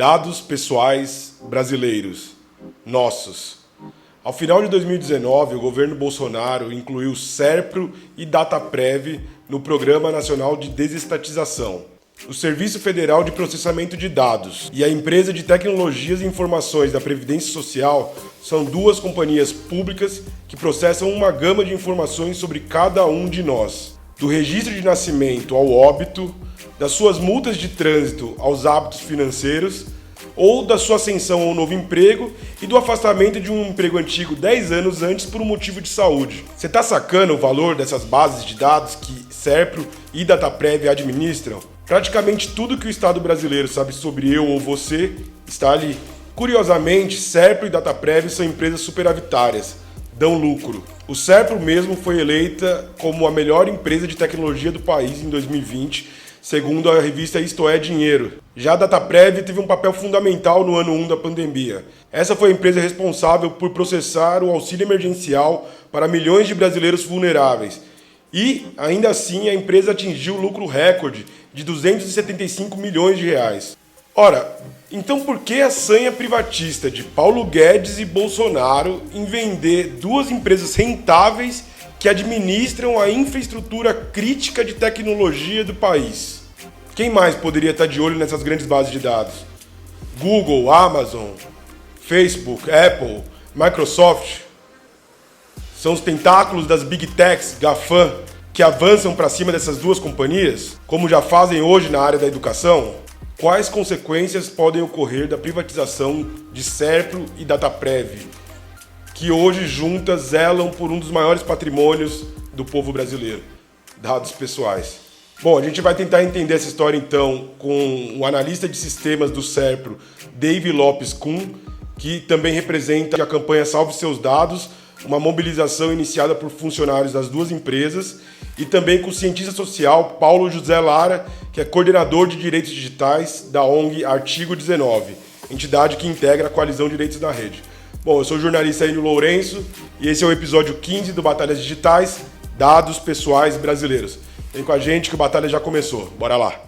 Dados pessoais brasileiros, nossos. Ao final de 2019, o governo Bolsonaro incluiu SERPRO e DataPrev no Programa Nacional de Desestatização. O Serviço Federal de Processamento de Dados e a Empresa de Tecnologias e Informações da Previdência Social são duas companhias públicas que processam uma gama de informações sobre cada um de nós, do registro de nascimento ao óbito, das suas multas de trânsito aos hábitos financeiros, ou da sua ascensão a um novo emprego e do afastamento de um emprego antigo 10 anos antes por um motivo de saúde. Você está sacando o valor dessas bases de dados que SERPRO e DataPrev administram? Praticamente tudo que o Estado brasileiro sabe sobre eu ou você está ali. Curiosamente, SERPRO e DataPrev são empresas superavitárias, dão lucro. O SERPRO mesmo foi eleita como a melhor empresa de tecnologia do país em 2020, segundo a revista Isto é Dinheiro. Já a DataPrev teve um papel fundamental no ano 1 da pandemia. Essa foi a empresa responsável por processar o auxílio emergencial para milhões de brasileiros vulneráveis. E, ainda assim, a empresa atingiu o lucro recorde de 275 milhões de reais. Ora, então por que a sanha privatista de Paulo Guedes e Bolsonaro em vender duas empresas rentáveis que administram a infraestrutura crítica de tecnologia do país? Quem mais poderia estar de olho nessas grandes bases de dados? Google, Amazon, Facebook, Apple, Microsoft? São os tentáculos das Big Techs, GAFAM, que avançam para cima dessas duas companhias, como já fazem hoje na área da educação? Quais consequências podem ocorrer da privatização de SERPRO e DataPrev, que hoje juntas zelam por um dos maiores patrimônios do povo brasileiro, dados pessoais? Bom, a gente vai tentar entender essa história então com o analista de sistemas do SERPRO, Dave Lopes Kuhn, que também representa a campanha Salve Seus Dados, uma mobilização iniciada por funcionários das duas empresas, e também com o cientista social Paulo José Lara, que é coordenador de direitos digitais da ONG Artigo 19, entidade que integra a Coalizão Direitos da Rede. Bom, eu sou o jornalista Enio Lourenço e esse é o episódio 15 do Batalhas Digitais, Dados Pessoais Brasileiros. Vem com a gente que o Batalha já começou. Bora lá!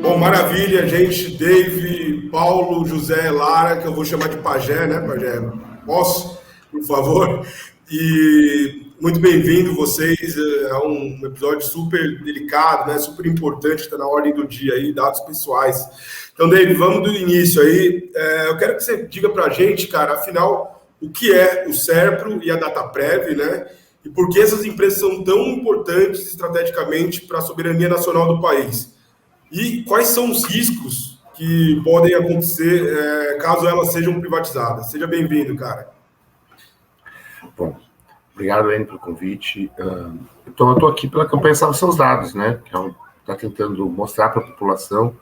Bom, maravilha, gente. Dave, Paulo, José, Lara, que eu vou chamar de Pajé, né, Pajé? Posso, por favor? E muito bem-vindo vocês. É um episódio super delicado, né? Super importante, está na ordem do dia aí, dados pessoais. Então, Dave, vamos do início aí. Eu quero que você diga pra gente, cara, afinal, o que é o SERPRO e a DataPrev, né? E por que essas empresas são tão importantes estrategicamente para a soberania nacional do país? E quais são os riscos que podem acontecer caso elas sejam privatizadas? Seja bem-vindo, cara. Bom, obrigado, Enio, pelo convite. Então, eu estou aqui pela campanha Salve Seus Dados, né? Que está tentando mostrar para a população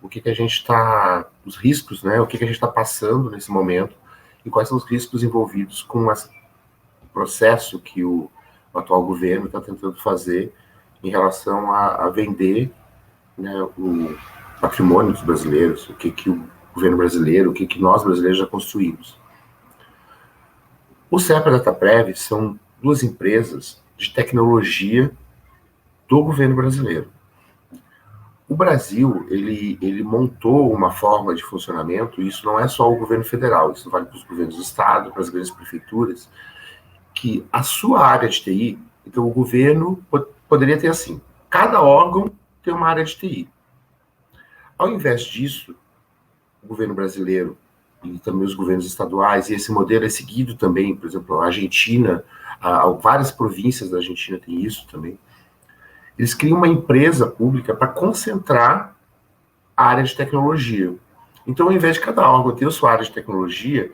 o que a gente está, os riscos, né? O que a gente está passando nesse momento e quais são os riscos envolvidos com esse processo que o atual governo está tentando fazer em relação a vender, né, o patrimônio dos brasileiros, o que o governo brasileiro, o que nós brasileiros já construímos. O SERPRO e a DataPrev são duas empresas de tecnologia do governo brasileiro. O Brasil, ele montou uma forma de funcionamento, e isso não é só o governo federal, isso vale para os governos do estado, para as grandes prefeituras, que a sua área de TI, então o governo poderia ter assim, cada órgão tem uma área de TI. Ao invés disso, o governo brasileiro e também os governos estaduais, e esse modelo é seguido também, por exemplo, a Argentina, várias províncias da Argentina têm isso também, eles criam uma empresa pública para concentrar a área de tecnologia. Então, ao invés de cada órgão ter a sua área de tecnologia,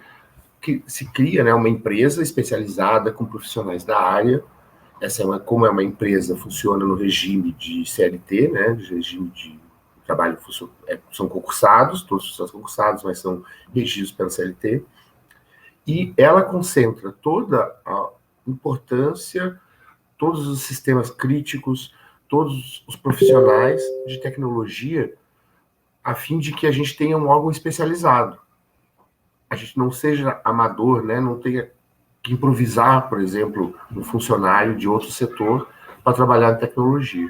que se cria, né, uma empresa especializada com profissionais da área. Como é uma empresa, funciona no regime de CLT, né, de regime de trabalho, são concursados, todos são concursados, mas são regidos pela CLT, e ela concentra toda a importância, todos os sistemas críticos, todos os profissionais de tecnologia, a fim de que a gente tenha um órgão especializado. A gente não seja amador, né, não tenha que improvisar, por exemplo, um funcionário de outro setor para trabalhar em tecnologia.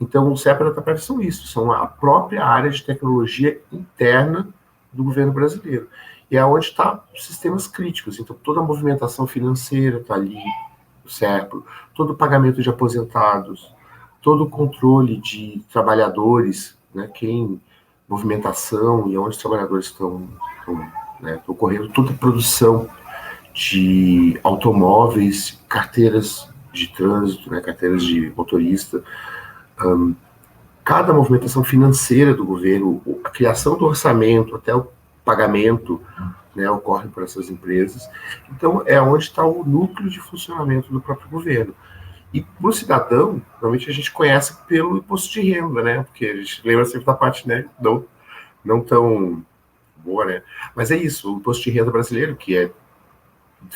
Então, o CEP e a DataPrev são isso, são a própria área de tecnologia interna do governo brasileiro. E é onde estão os sistemas críticos. Então, toda a movimentação financeira está ali, o CERPRO, todo o pagamento de aposentados, todo o controle de trabalhadores, né, movimentação e onde os trabalhadores estão ocorrendo, toda a produção de automóveis, carteiras de trânsito, né, carteiras de motorista, cada movimentação financeira do governo, a criação do orçamento, até o pagamento, né, ocorre por essas empresas. Então, é onde está o núcleo de funcionamento do próprio governo. E para o cidadão, normalmente a gente conhece pelo imposto de renda, né? Porque a gente lembra sempre da parte, né, não tão boa, né? Mas é isso, o imposto de renda brasileiro, que é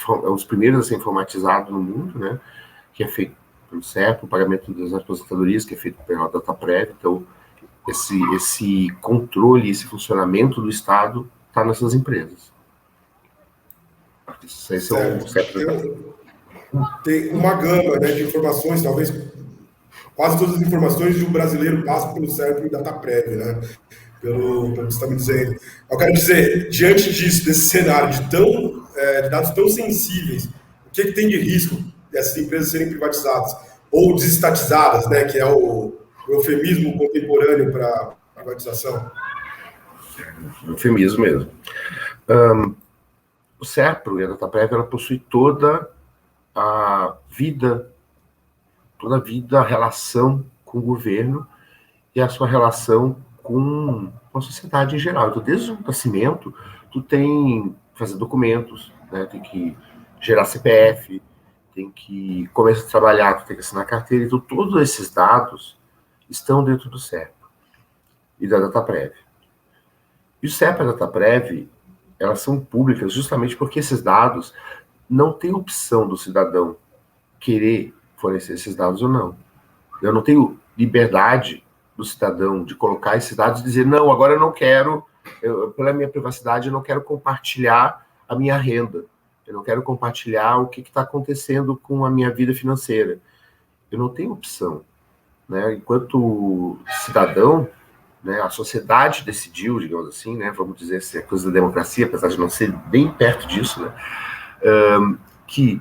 um dos primeiros a ser informatizado no mundo, né? Que é feito pelo CEP, o pagamento das aposentadorias, que é feito pela DataPrev. Então, esse controle, esse funcionamento do Estado está nessas empresas. Esse é o CEP. Tem uma gama, né, de informações, talvez quase todas as informações de um brasileiro passam pelo CERP e DataPrev, né? Pelo que você está me dizendo. Eu quero dizer, diante disso, desse cenário de dados tão sensíveis, o que tem de risco dessas empresas serem privatizadas ou desestatizadas, né, que é o eufemismo contemporâneo para privatização? Eufemismo mesmo. O CERPRO e a DataPrev, ela possui toda a relação com o governo e a sua relação com a sociedade em geral. Então, desde o nascimento, tu tem que fazer documentos, né? Tem que gerar CPF, tem que começar a trabalhar, tu tem que assinar carteira. Então, todos esses dados estão dentro do CERPRO e da DataPrev. E o CERPRO e a DataPrev, elas são públicas justamente porque esses dados não têm opção do cidadão querer fornecer esses dados ou não. Eu não tenho liberdade do cidadão de colocar esses dados e dizer, não, agora eu não quero, pela minha privacidade, eu não quero compartilhar a minha renda, eu não quero compartilhar o que está acontecendo com a minha vida financeira. Eu não tenho opção, né? Enquanto cidadão, né, a sociedade decidiu, digamos assim, né, vamos dizer, se é coisa da democracia, apesar de não ser bem perto disso, né, que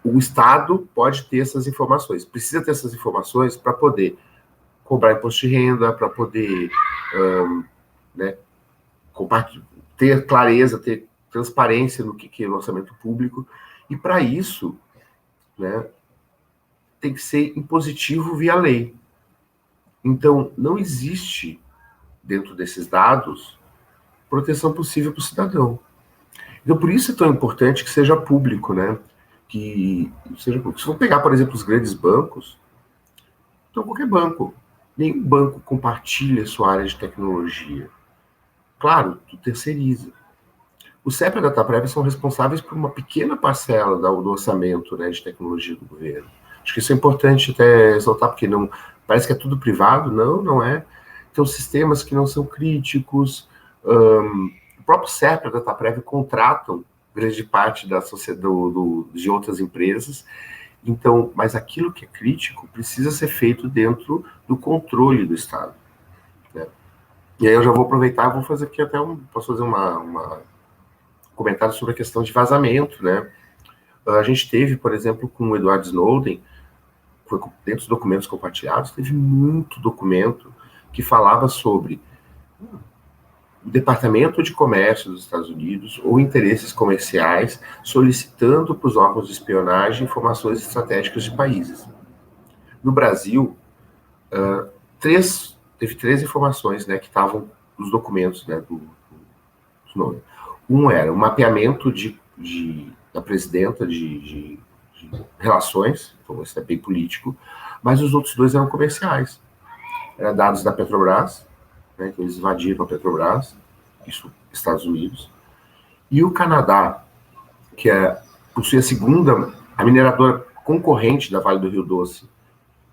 o Estado pode ter essas informações, precisa ter essas informações para poder cobrar imposto de renda, para poder né, ter clareza, ter transparência no que é o orçamento público, e para isso, né, tem que ser impositivo via lei. Então, não existe, dentro desses dados, proteção possível para o cidadão. Então, por isso é tão importante que seja público, né? Se for pegar, por exemplo, os grandes bancos, então qualquer banco, nenhum banco compartilha sua área de tecnologia. Claro, tu terceiriza. O CEP e a DataPrev são responsáveis por uma pequena parcela do orçamento, né, de tecnologia do governo. Acho que isso é importante até ressaltar, porque não parece que é tudo privado. Não é. Tem os sistemas que não são críticos. O próprio CEP e a DataPrev contratam grande parte da sociedade, de outras empresas. Então, mas aquilo que é crítico precisa ser feito dentro do controle do Estado, né? E aí eu já vou aproveitar, vou fazer aqui até posso fazer um comentário sobre a questão de vazamento, né? A gente teve, por exemplo, com o Edward Snowden, foi dentro dos documentos compartilhados, teve muito documento que falava sobre o Departamento de Comércio dos Estados Unidos ou interesses comerciais solicitando para os órgãos de espionagem informações estratégicas de países. No Brasil, teve três informações, né, que estavam nos documentos, né, do Snowden. Um era o mapeamento da presidenta de relações, então isso é bem político, mas os outros dois eram comerciais. Eram dados da Petrobras, né, então eles invadiram a Petrobras, isso Estados Unidos, e o Canadá, que possui a mineradora concorrente da Vale do Rio Doce,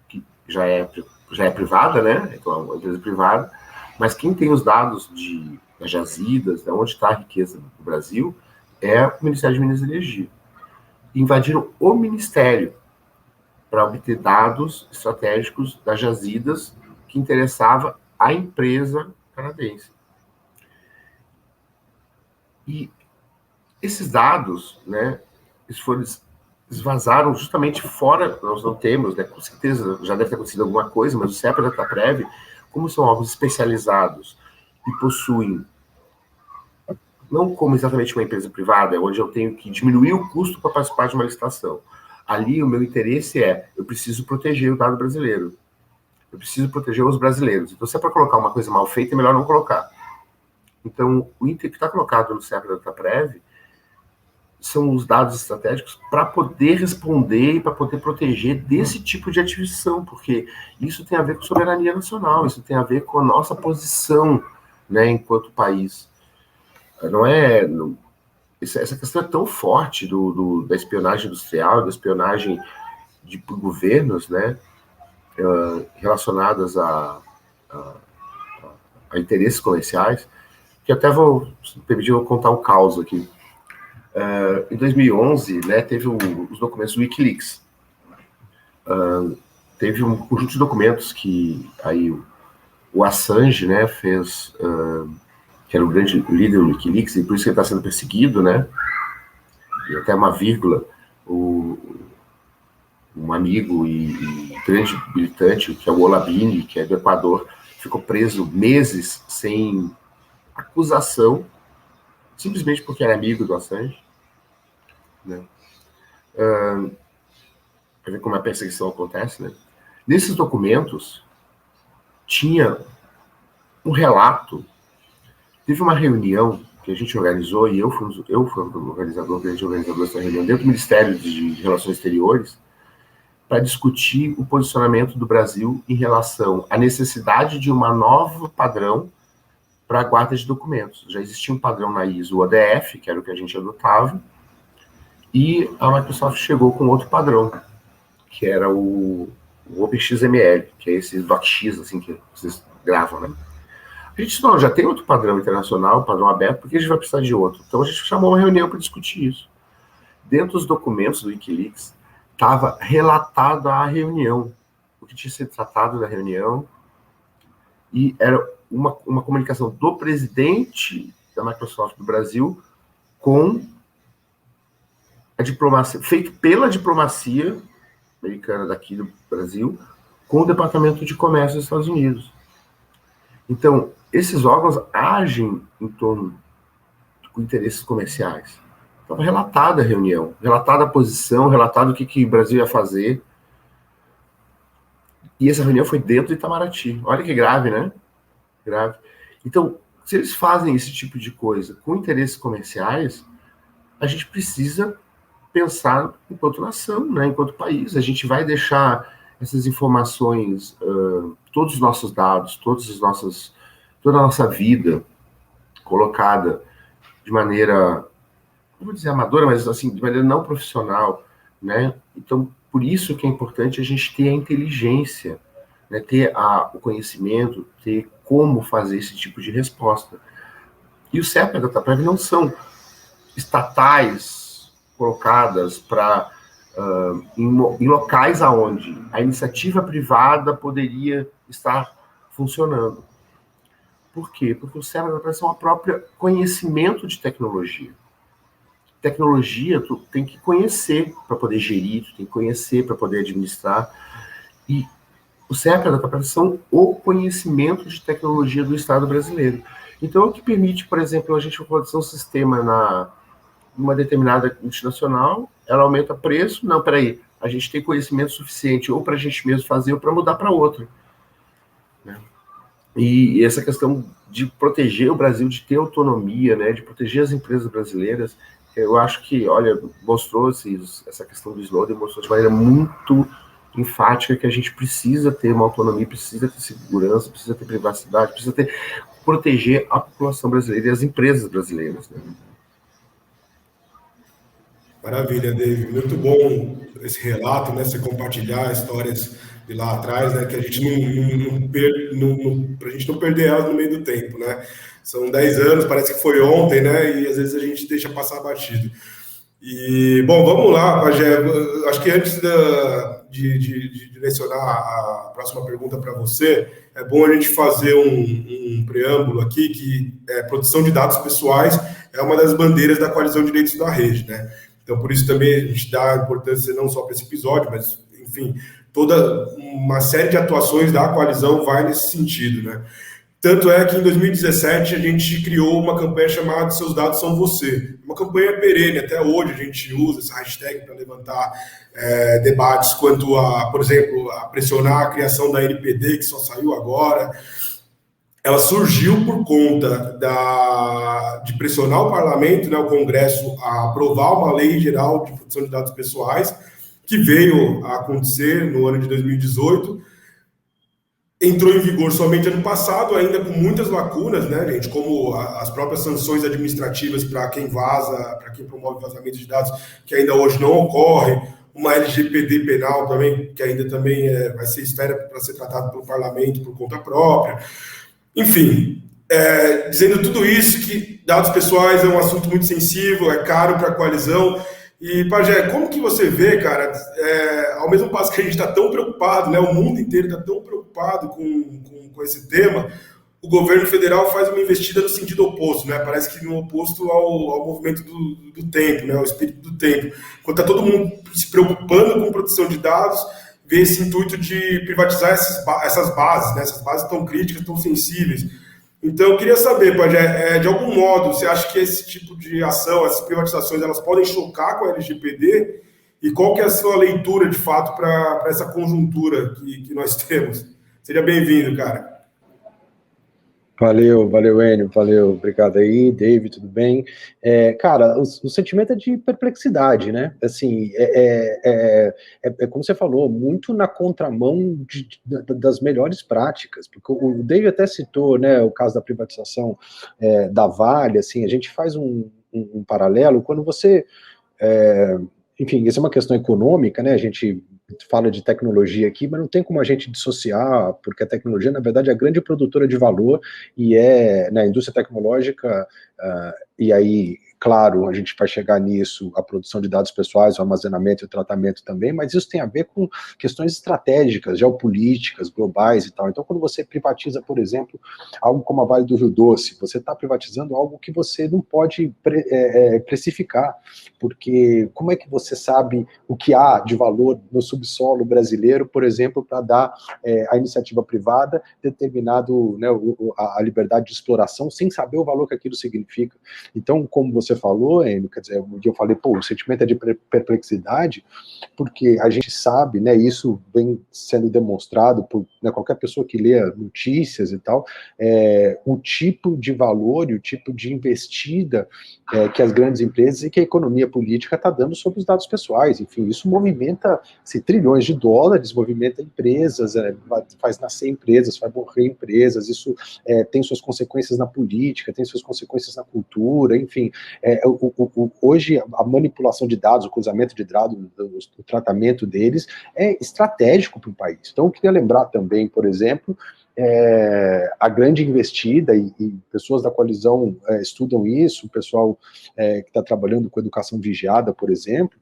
que já é privada, né, então é uma empresa privada, mas quem tem os dados das jazidas, de onde está a riqueza do Brasil, é o Ministério de Minas e Energia. invadiram o ministério para obter dados estratégicos das jazidas que interessava à empresa canadense. E esses dados, né, eles vazaram justamente fora, nós não temos, né, com certeza já deve ter acontecido alguma coisa, mas o CEPA e a DataPrev, como são órgãos especializados e possuem, não como exatamente uma empresa privada, onde eu tenho que diminuir o custo para participar de uma licitação. Ali o meu interesse eu preciso proteger o dado brasileiro. Eu preciso proteger os brasileiros. Então, se é para colocar uma coisa mal feita, é melhor não colocar. Então, o que está colocado no CEPA e DataPrev são os dados estratégicos para poder responder e para poder proteger desse tipo de ativação, porque isso tem a ver com soberania nacional, isso tem a ver com a nossa posição, né, enquanto país. Não é... Essa questão é tão forte da espionagem industrial, da espionagem de governos, né, relacionadas a interesses comerciais, que até vou permitir eu contar um caos aqui. Em 2011, né, teve os documentos do Wikileaks. Teve um conjunto de documentos que aí o Assange, né, fez, que era o grande líder do Wikileaks, e por isso que ele está sendo perseguido, né, e até uma vírgula, um amigo e grande militante, que é o Olabini, que é do Equador, ficou preso meses sem acusação, simplesmente porque era amigo do Assange, né? Para ver como a perseguição acontece, né? Nesses documentos tinha um relato. Teve uma reunião que a gente organizou, e eu fui o organizador, grande organizador dessa reunião, dentro do Ministério de Relações Exteriores, para discutir o posicionamento do Brasil em relação à necessidade de um novo padrão para a guarda de documentos. Já existia um padrão na ISO ODF, que era o que a gente adotava, e a Microsoft chegou com outro padrão, que era o OpenXML, que é esse DocX, assim, que vocês gravam, né? A gente não, já tem outro padrão internacional, padrão aberto, porque a gente vai precisar de outro. Então a gente chamou uma reunião para discutir isso. Dentro dos documentos do Wikileaks, estava relatado a reunião, o que tinha sido tratado da reunião, e era uma comunicação do presidente da Microsoft do Brasil com a diplomacia, feito pela diplomacia americana daqui do Brasil, com o Departamento de Comércio dos Estados Unidos. Então, esses órgãos agem em torno com interesses comerciais. Estava relatada a reunião, relatada a posição, relatado o que o Brasil ia fazer. E essa reunião foi dentro de Itamaraty. Olha que grave, né? Grave. Então, se eles fazem esse tipo de coisa com interesses comerciais, a gente precisa pensar enquanto nação, né? Enquanto país. A gente vai deixar essas informações, todos os nossos dados, toda a nossa vida colocada de maneira, não vou dizer amadora, mas assim, de maneira não profissional, né? Então, por isso que é importante a gente ter a inteligência, né? Ter o conhecimento, ter como fazer esse tipo de resposta. E o CEPA e a DataPrev não são estatais colocadas para em locais aonde a iniciativa privada poderia estar funcionando. Por quê? Porque o CEPA e a DataPrev são a própria conhecimento de tecnologia. Tecnologia, tu tem que conhecer para poder gerir, tu tem que conhecer para poder administrar. E o CEPA e a DataPrev são o conhecimento de tecnologia do Estado brasileiro. Então, é o que permite, por exemplo, a gente fazer um sistema numa determinada multinacional, ela aumenta preço, não, peraí, a gente tem conhecimento suficiente ou para a gente mesmo fazer ou para mudar para outra. Né? E essa questão de proteger o Brasil, de ter autonomia, né, de proteger as empresas brasileiras, eu acho que, olha, mostrou essa questão do Snowden, mostrou de maneira muito enfática que a gente precisa ter uma autonomia, precisa ter segurança, precisa ter privacidade, precisa proteger a população brasileira e as empresas brasileiras. Né? Maravilha, David. Muito bom esse relato, né? Você compartilhar histórias de lá atrás, né? Que a gente pra gente não perder elas no meio do tempo, né? São 10 anos, parece que foi ontem, né? E às vezes a gente deixa passar batido. E, bom, vamos lá, Pajé. Acho que antes de direcionar a próxima pergunta para você, é bom a gente fazer um preâmbulo aqui, que proteção de dados pessoais é uma das bandeiras da coalizão de direitos da rede, né? Então, por isso também a gente dá importância não só para esse episódio, mas, enfim, toda uma série de atuações da coalizão vai nesse sentido, né? Tanto é que em 2017 a gente criou uma campanha chamada Seus Dados São Você. Uma campanha perene, até hoje a gente usa essa hashtag para levantar debates quanto a, por exemplo, a pressionar a criação da LPD, que só saiu agora. Ela surgiu por conta de pressionar o parlamento, né, o Congresso, a aprovar uma lei geral de proteção de dados pessoais, que veio a acontecer no ano de 2018, entrou em vigor somente ano passado, ainda com muitas lacunas, né, gente? Como as próprias sanções administrativas para quem vaza, para quem promove vazamento de dados, que ainda hoje não ocorre, uma LGPD penal também, que ainda também vai ser espera para ser tratado pelo parlamento por conta própria. Enfim, dizendo tudo isso, que dados pessoais é um assunto muito sensível, é caro para a coalizão. E, Pajé, como que você vê, cara, ao mesmo passo que a gente está tão preocupado, né, o mundo inteiro está tão preocupado com esse tema, o governo federal faz uma investida no sentido oposto, né? Parece que no oposto ao movimento do tempo, né? Ao espírito do tempo. Quando está todo mundo se preocupando com proteção de dados, vê esse intuito de privatizar essas bases, né? Essas bases tão críticas, tão sensíveis. Então, eu queria saber, Pajé, de algum modo, você acha que esse tipo de ação, essas privatizações, elas podem chocar com a LGPD? E qual que é a sua leitura, de fato, para essa conjuntura que nós temos? Seja bem-vindo, cara. Valeu, Enio, valeu, obrigado aí, David, tudo bem? Cara, o sentimento é de perplexidade, né? Assim, como você falou, muito na contramão das melhores práticas, porque o David até citou, né, o caso da privatização da Vale, assim, a gente faz um paralelo, quando você, enfim, isso é uma questão econômica, né, a gente fala de tecnologia aqui, mas não tem como a gente dissociar, porque a tecnologia, na verdade, é a grande produtora de valor e na indústria tecnológica, e aí, claro, a gente vai chegar nisso, a produção de dados pessoais, o armazenamento e o tratamento também, mas isso tem a ver com questões estratégicas, geopolíticas, globais e tal. Então, quando você privatiza, por exemplo, algo como a Vale do Rio Doce, você está privatizando algo que você não pode precificar, porque como é que você sabe o que há de valor no subsolo brasileiro, por exemplo, para dar à iniciativa privada determinado, né, a liberdade de exploração, sem saber o valor que aquilo significa? Então, como você falou, Enio, quer dizer, eu falei, o sentimento é de perplexidade, porque a gente sabe, né, isso vem sendo demonstrado por, né, qualquer pessoa que lê notícias e tal, o tipo de valor e o tipo de investida que as grandes empresas e que a economia política está dando sobre os dados pessoais. Enfim, isso movimenta trilhões de dólares, movimenta empresas, faz nascer empresas, faz morrer empresas, isso tem suas consequências na política, tem suas consequências na cultura, enfim. Hoje, a manipulação de dados, o cruzamento de dados, o tratamento deles é estratégico para o país. Então, eu queria lembrar também, por exemplo, a grande investida, e pessoas da coalizão estudam isso, o pessoal que está trabalhando com educação vigiada, por exemplo,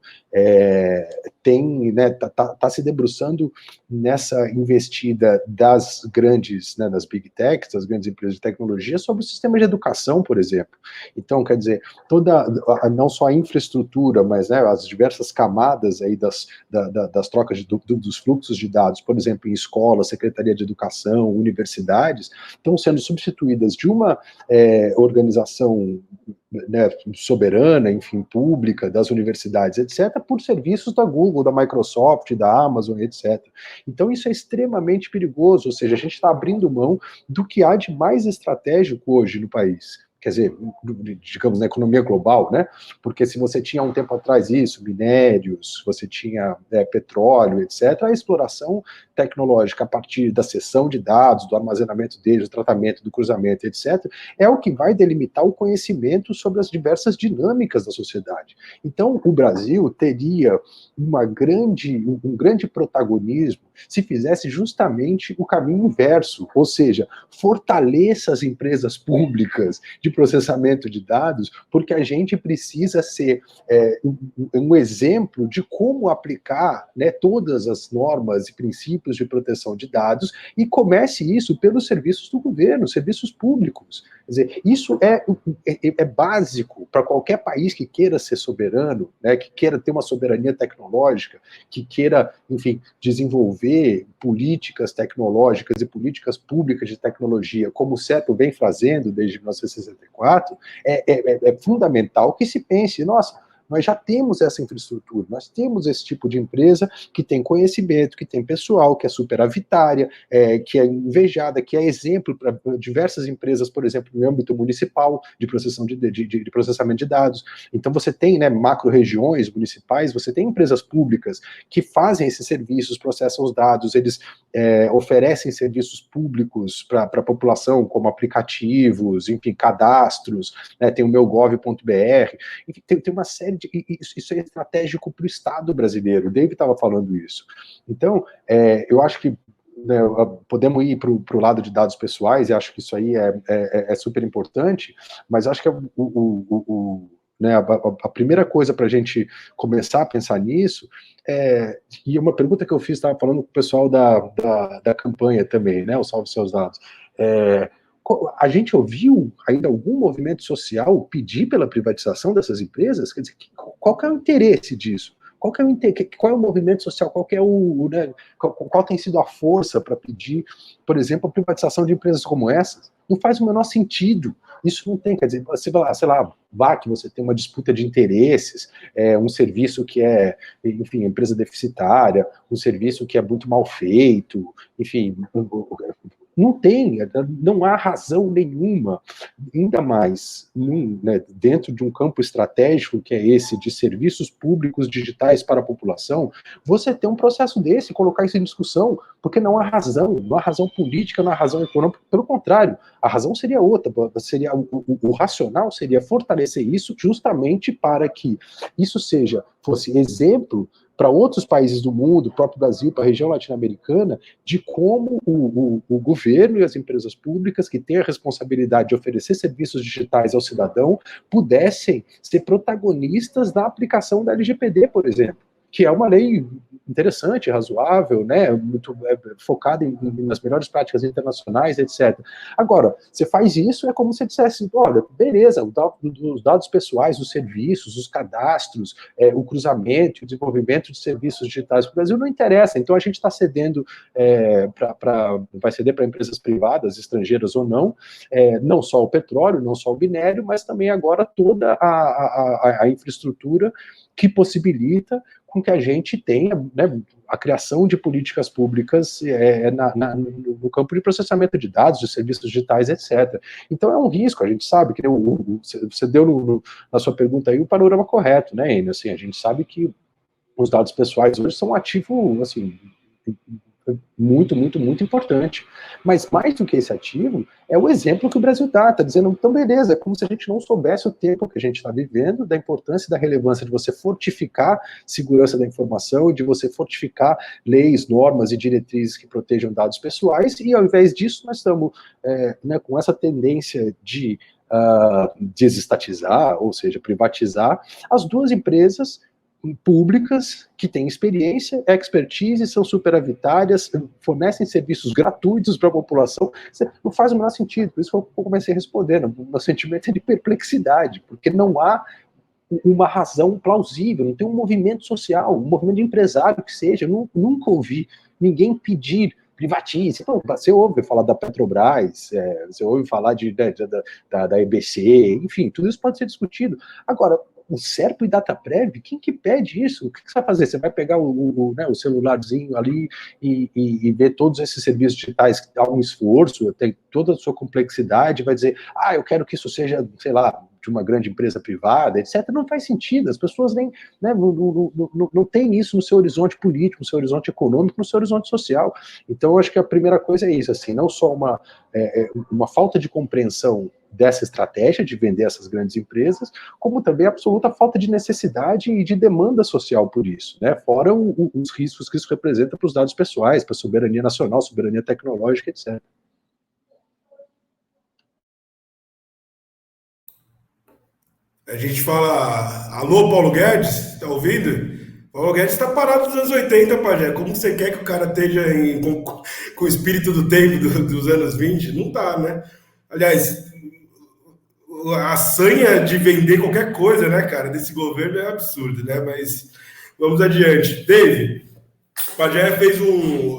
tá se debruçando nessa investida das grandes, né, das big techs, das grandes empresas de tecnologia, sobre o sistema de educação, por exemplo. Então, quer dizer, não só a infraestrutura, mas, né, as diversas camadas aí das trocas dos fluxos de dados, por exemplo, em escolas, Secretaria de Educação, universidades, estão sendo substituídas de uma organização, né, soberana, enfim, pública, das universidades, etc., por serviços da Google, da Microsoft, da Amazon, etc. Então isso é extremamente perigoso, ou seja, a gente está abrindo mão do que há de mais estratégico hoje no país. Quer dizer, digamos, na economia global, né? Porque se você tinha um tempo atrás isso, minérios, você tinha petróleo, etc., a exploração tecnológica a partir da cessão de dados, do armazenamento deles, do tratamento, do cruzamento, etc., é o que vai delimitar o conhecimento sobre as diversas dinâmicas da sociedade. Então, o Brasil teria um grande protagonismo se fizesse justamente o caminho inverso, ou seja, fortaleça as empresas públicas de de processamento de dados, porque a gente precisa ser um exemplo de como aplicar, né, todas as normas e princípios de proteção de dados, e comece isso pelos serviços do governo, serviços públicos. Quer dizer, isso é básico para qualquer país que queira ser soberano, né, que queira ter uma soberania tecnológica, que queira, enfim, desenvolver políticas tecnológicas e políticas públicas de tecnologia, como o CEPO vem fazendo desde 1964, é fundamental que se pense, nossa, nós já temos essa infraestrutura, nós temos esse tipo de empresa que tem conhecimento, que tem pessoal, que é superavitária, que é invejada, que é exemplo para diversas empresas, por exemplo, no âmbito municipal de processamento de dados. Então você tem, né, macro-regiões municipais, você tem empresas públicas que fazem esses serviços, processam os dados, eles oferecem serviços públicos para a população, como aplicativos, enfim, cadastros, né, tem o meugov.br, enfim, tem uma série isso é estratégico para o Estado brasileiro. O David estava falando isso. Então, eu acho que, né, podemos ir para o lado de dados pessoais, e acho que isso aí é super importante, mas acho que né, a primeira coisa para a gente começar a pensar nisso e uma pergunta que eu fiz, estava falando com o pessoal da campanha também, né, o Salve Seus Dados, a gente ouviu ainda algum movimento social pedir pela privatização dessas empresas? Quer dizer, qual que é o interesse disso? Qual é o movimento social? Né, qual tem sido a força para pedir, por exemplo, a privatização de empresas como essas? Não faz o menor sentido. Isso não tem, quer dizer, você vai lá, sei lá, que você tem uma disputa de interesses, um serviço que enfim, empresa deficitária, um serviço que é muito mal feito, enfim, não há razão nenhuma, ainda mais né, dentro de um campo estratégico que é esse de serviços públicos digitais para a população, você ter um processo desse, colocar isso em discussão, porque não há razão política, não há razão econômica, pelo contrário, a razão seria outra, seria o racional seria fortalecer isso justamente para que isso fosse exemplo para outros países do mundo, o próprio Brasil, para a região latino-americana, de como o governo e as empresas públicas que têm a responsabilidade de oferecer serviços digitais ao cidadão pudessem ser protagonistas da aplicação da LGPD, por exemplo, que é uma lei interessante, razoável, né, muito focada nas melhores práticas internacionais, etc. Agora, você faz isso, é como se dissesse, olha, beleza, os dados pessoais, os serviços, os cadastros, o cruzamento, o desenvolvimento de serviços digitais para o Brasil não interessa, então a gente está cedendo vai ceder para empresas privadas, estrangeiras ou não, não só o petróleo, não só o minério, mas também agora toda a infraestrutura que possibilita com que a gente tenha, né, a criação de políticas públicas no campo de processamento de dados, de serviços digitais, etc. Então é um risco, a gente sabe que você deu na sua pergunta aí o panorama correto, né, Enio? Assim, a gente sabe que os dados pessoais hoje são um ativo, assim, muito, muito, muito importante. Mas mais do que esse ativo, é o exemplo que o Brasil está dizendo, então beleza, é como se a gente não soubesse o tempo que a gente está vivendo, da importância e da relevância de você fortificar segurança da informação, de você fortificar leis, normas e diretrizes que protejam dados pessoais, e ao invés disso nós estamos né, com essa tendência de desestatizar, ou seja, privatizar, as duas empresas públicas que têm experiência, expertise, são superavitárias, fornecem serviços gratuitos para a população. Não faz o menor sentido, por isso que eu comecei respondendo. O meu sentimento é de perplexidade, porque não há uma razão plausível, não tem um movimento social, um movimento de empresário que seja, nunca ouvi ninguém pedir privatize. Então, você ouve falar da Petrobras, você ouve falar da EBC, enfim, tudo isso pode ser discutido. Agora, o SERPO e DataPrev, quem que pede isso? O que você vai fazer? Você vai pegar o celularzinho ali e ver todos esses serviços digitais que dá um esforço, tem toda a sua complexidade, vai dizer, eu quero que isso seja, sei lá, de uma grande empresa privada, etc. Não faz sentido, as pessoas nem, né, não tem isso no seu horizonte político, no seu horizonte econômico, no seu horizonte social. Então, eu acho que a primeira coisa é isso, assim, não só uma falta de compreensão dessa estratégia de vender essas grandes empresas, como também a absoluta falta de necessidade e de demanda social por isso, né? Fora os riscos que isso representa para os dados pessoais, para a soberania nacional, soberania tecnológica, etc. A gente fala, alô, Paulo Guedes, tá ouvindo? Paulo Guedes está parado nos anos 80, Pajé. Como você quer que o cara esteja com o espírito do tempo dos anos 20? Não tá, né? Aliás, a sanha de vender qualquer coisa, né, cara, desse governo é absurdo, né? Mas vamos adiante. Dave, o Pajé fez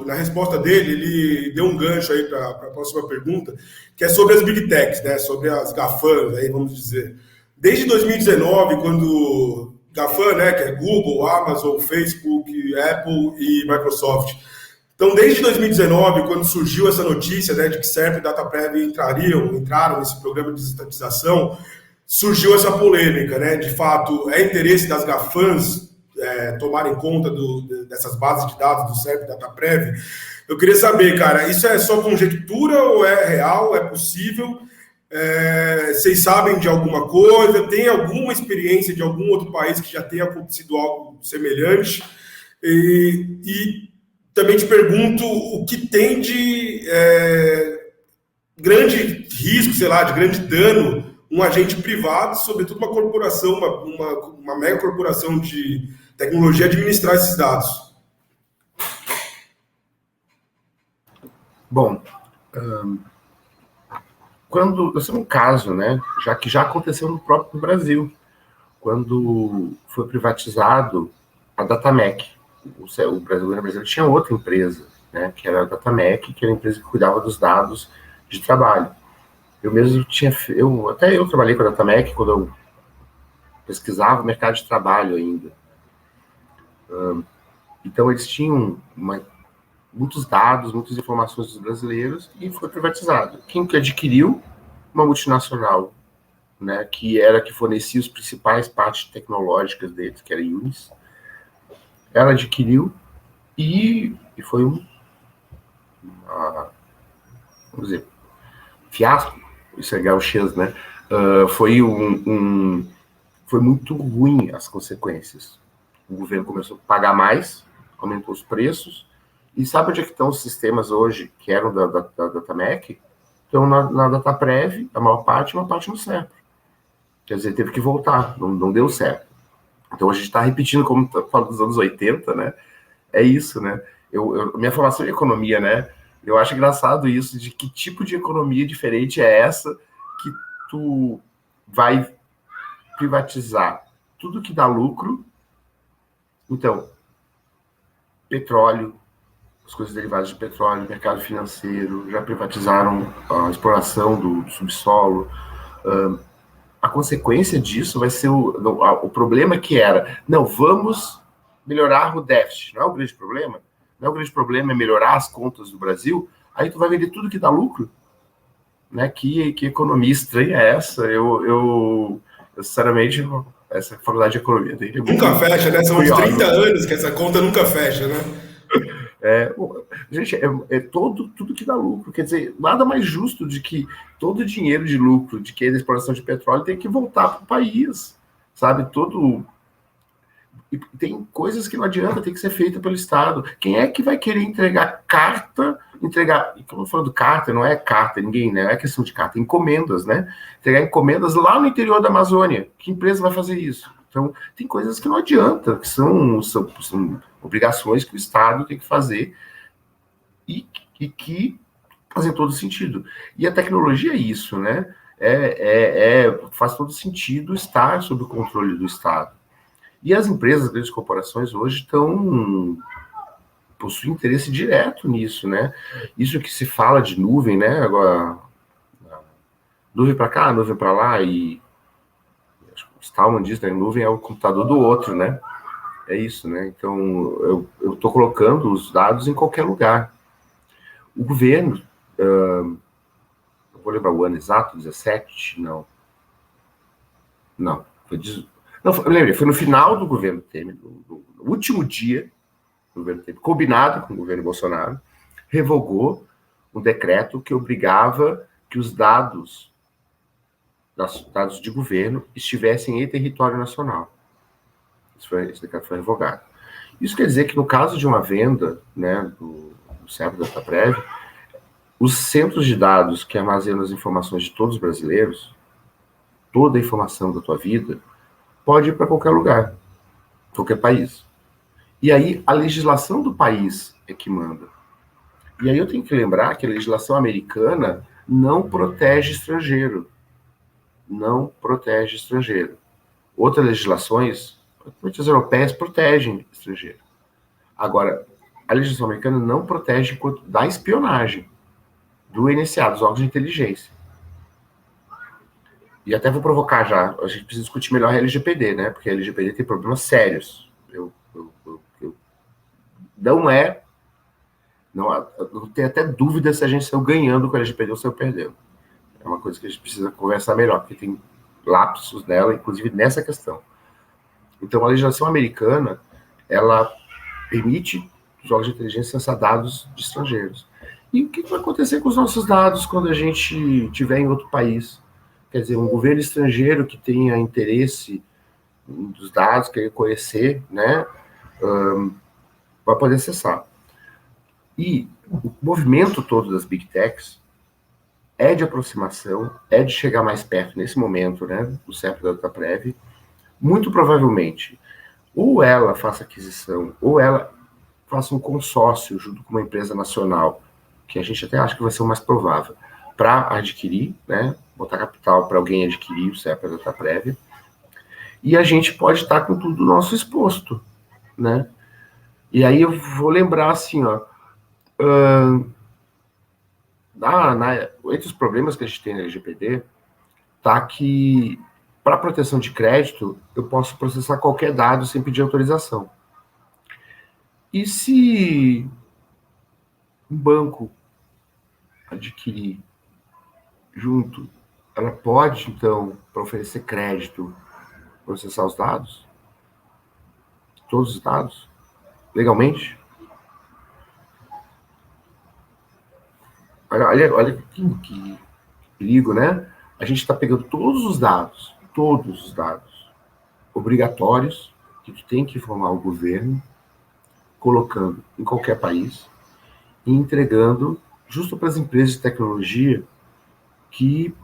na resposta dele, ele deu um gancho aí para a próxima pergunta, que é sobre as Big Techs, né? Sobre as GAFAMs, aí, vamos dizer. Desde 2019, quando GAFAM, né, que é Google, Amazon, Facebook, Apple e Microsoft. Então, desde 2019, quando surgiu essa notícia, né, de que SERP e DataPrev entraram nesse programa de estatização, surgiu essa polêmica, né? De fato, é interesse das GAFAMs tomarem conta dessas bases de dados do SERP e DataPrev. Eu queria saber, cara, isso é só conjectura ou é real, é possível? Vocês sabem de alguma coisa? Tem alguma experiência de algum outro país que já tenha acontecido algo semelhante? E também te pergunto o que tem de grande risco, sei lá, de grande dano um agente privado, sobretudo uma corporação, uma mega corporação de tecnologia, administrar esses dados. Bom, quando esse é um caso, né, já aconteceu no próprio Brasil, quando foi privatizado a Datamec. O governo brasileiro tinha outra empresa, né, que era a Datamec, que era a empresa que cuidava dos dados de trabalho. Eu mesmo até eu trabalhei com a Datamec quando eu pesquisava o mercado de trabalho ainda. Então eles tinham muitos dados, muitas informações dos brasileiros e foi privatizado. Quem que adquiriu? Uma multinacional, né, que fornecia os principais partes tecnológicas deles, que era a Unis. Ela adquiriu e foi vamos dizer, fiasco, isso é gauchês, né? Foi muito ruim as consequências. O governo começou a pagar mais, aumentou os preços, e sabe onde é que estão os sistemas hoje, que eram da Datamec? Estão na DataPrev, a maior parte, uma parte no SERP. Quer dizer, teve que voltar, não deu certo. Então a gente está repetindo, como fala dos anos 80, né? É isso, né? Minha formação em economia, né? Eu acho engraçado isso, de que tipo de economia diferente é essa que tu vai privatizar tudo que dá lucro. Então, petróleo, as coisas derivadas de petróleo, mercado financeiro, já privatizaram a exploração do subsolo. A consequência disso vai ser o problema que era, não, vamos melhorar o déficit, não é o grande problema? Não é o grande problema é melhorar as contas do Brasil? Aí tu vai vender tudo que dá lucro? Né? Que economia estranha é essa? Eu sinceramente, essa faculdade de economia dele nunca fecha, né? São uns 30 anos que essa conta nunca fecha, né? Gente, tudo que dá lucro. Quer dizer, nada mais justo de que todo o dinheiro de lucro de que é da exploração de petróleo tem que voltar para o país, sabe? E tem coisas que não adianta, tem que ser feita pelo Estado. Quem é que vai querer entregar, e como eu falando carta, não é carta, ninguém, né? Não é questão de carta, encomendas, né? Entregar encomendas lá no interior da Amazônia. Que empresa vai fazer isso? Então, tem coisas que não adianta, que são obrigações que o Estado tem que fazer e que fazem todo sentido. E a tecnologia é isso, né? Faz todo sentido estar sob o controle do Estado. E as empresas, as grandes corporações hoje possuem interesse direto nisso, né? Isso que se fala de nuvem, né? Agora, nuvem para cá, nuvem para lá, e o Stallman diz, né? Nuvem é o computador do outro, né? É isso, né? Então, eu estou colocando os dados em qualquer lugar. O governo, eu vou lembrar o ano exato, 17? Não, foi eu lembrei, foi no final do governo Temer, no último dia do governo Temer, combinado com o governo Bolsonaro, revogou um decreto que obrigava que os dados de governo estivessem em território nacional. Esse decreto foi revogado. Isso quer dizer que no caso de uma venda, né, do SERP da DataPrev, os centros de dados que armazenam as informações de todos os brasileiros, toda a informação da tua vida, pode ir para qualquer lugar, qualquer país. E aí a legislação do país é que manda. E aí eu tenho que lembrar que a legislação americana não protege estrangeiro. Não protege estrangeiro. Outras legislações, muitas europeias, protegem estrangeiro. Agora, a legislação americana não protege da espionagem, do NSA, dos órgãos de inteligência. E até vou provocar já, a gente precisa discutir melhor a LGPD, né? Porque a LGPD tem problemas sérios. Eu tenho até dúvida se a gente saiu ganhando com a LGPD ou saiu perdendo. É uma coisa que a gente precisa conversar melhor, porque tem lapsos nela, inclusive nessa questão. Então, a legislação americana, ela permite os órgãos de inteligência acessar dados de estrangeiros. E o que vai acontecer com os nossos dados quando a gente estiver em outro país? Quer dizer, um governo estrangeiro que tenha interesse dos dados, querer conhecer, né, vai poder acessar. E o movimento todo das Big Techs é de aproximação, é de chegar mais perto nesse momento, né, do CEP da DataPrev. Muito provavelmente, ou ela faça aquisição, ou ela faça um consórcio junto com uma empresa nacional, que a gente até acha que vai ser o mais provável, para adquirir, né, botar capital para alguém adquirir o CEP da DataPrev. E a gente pode estar com tudo nosso exposto, né? E aí eu vou lembrar assim, ó, entre os problemas que a gente tem na LGPD, tá que para proteção de crédito, eu posso processar qualquer dado sem pedir autorização. E se um banco adquirir junto, ela pode, então, para oferecer crédito, processar os dados? Todos os dados? Legalmente? Olha que perigo, né? A gente está pegando todos os dados obrigatórios que tu tem que informar o governo, colocando em qualquer país e entregando justo para as empresas de tecnologia que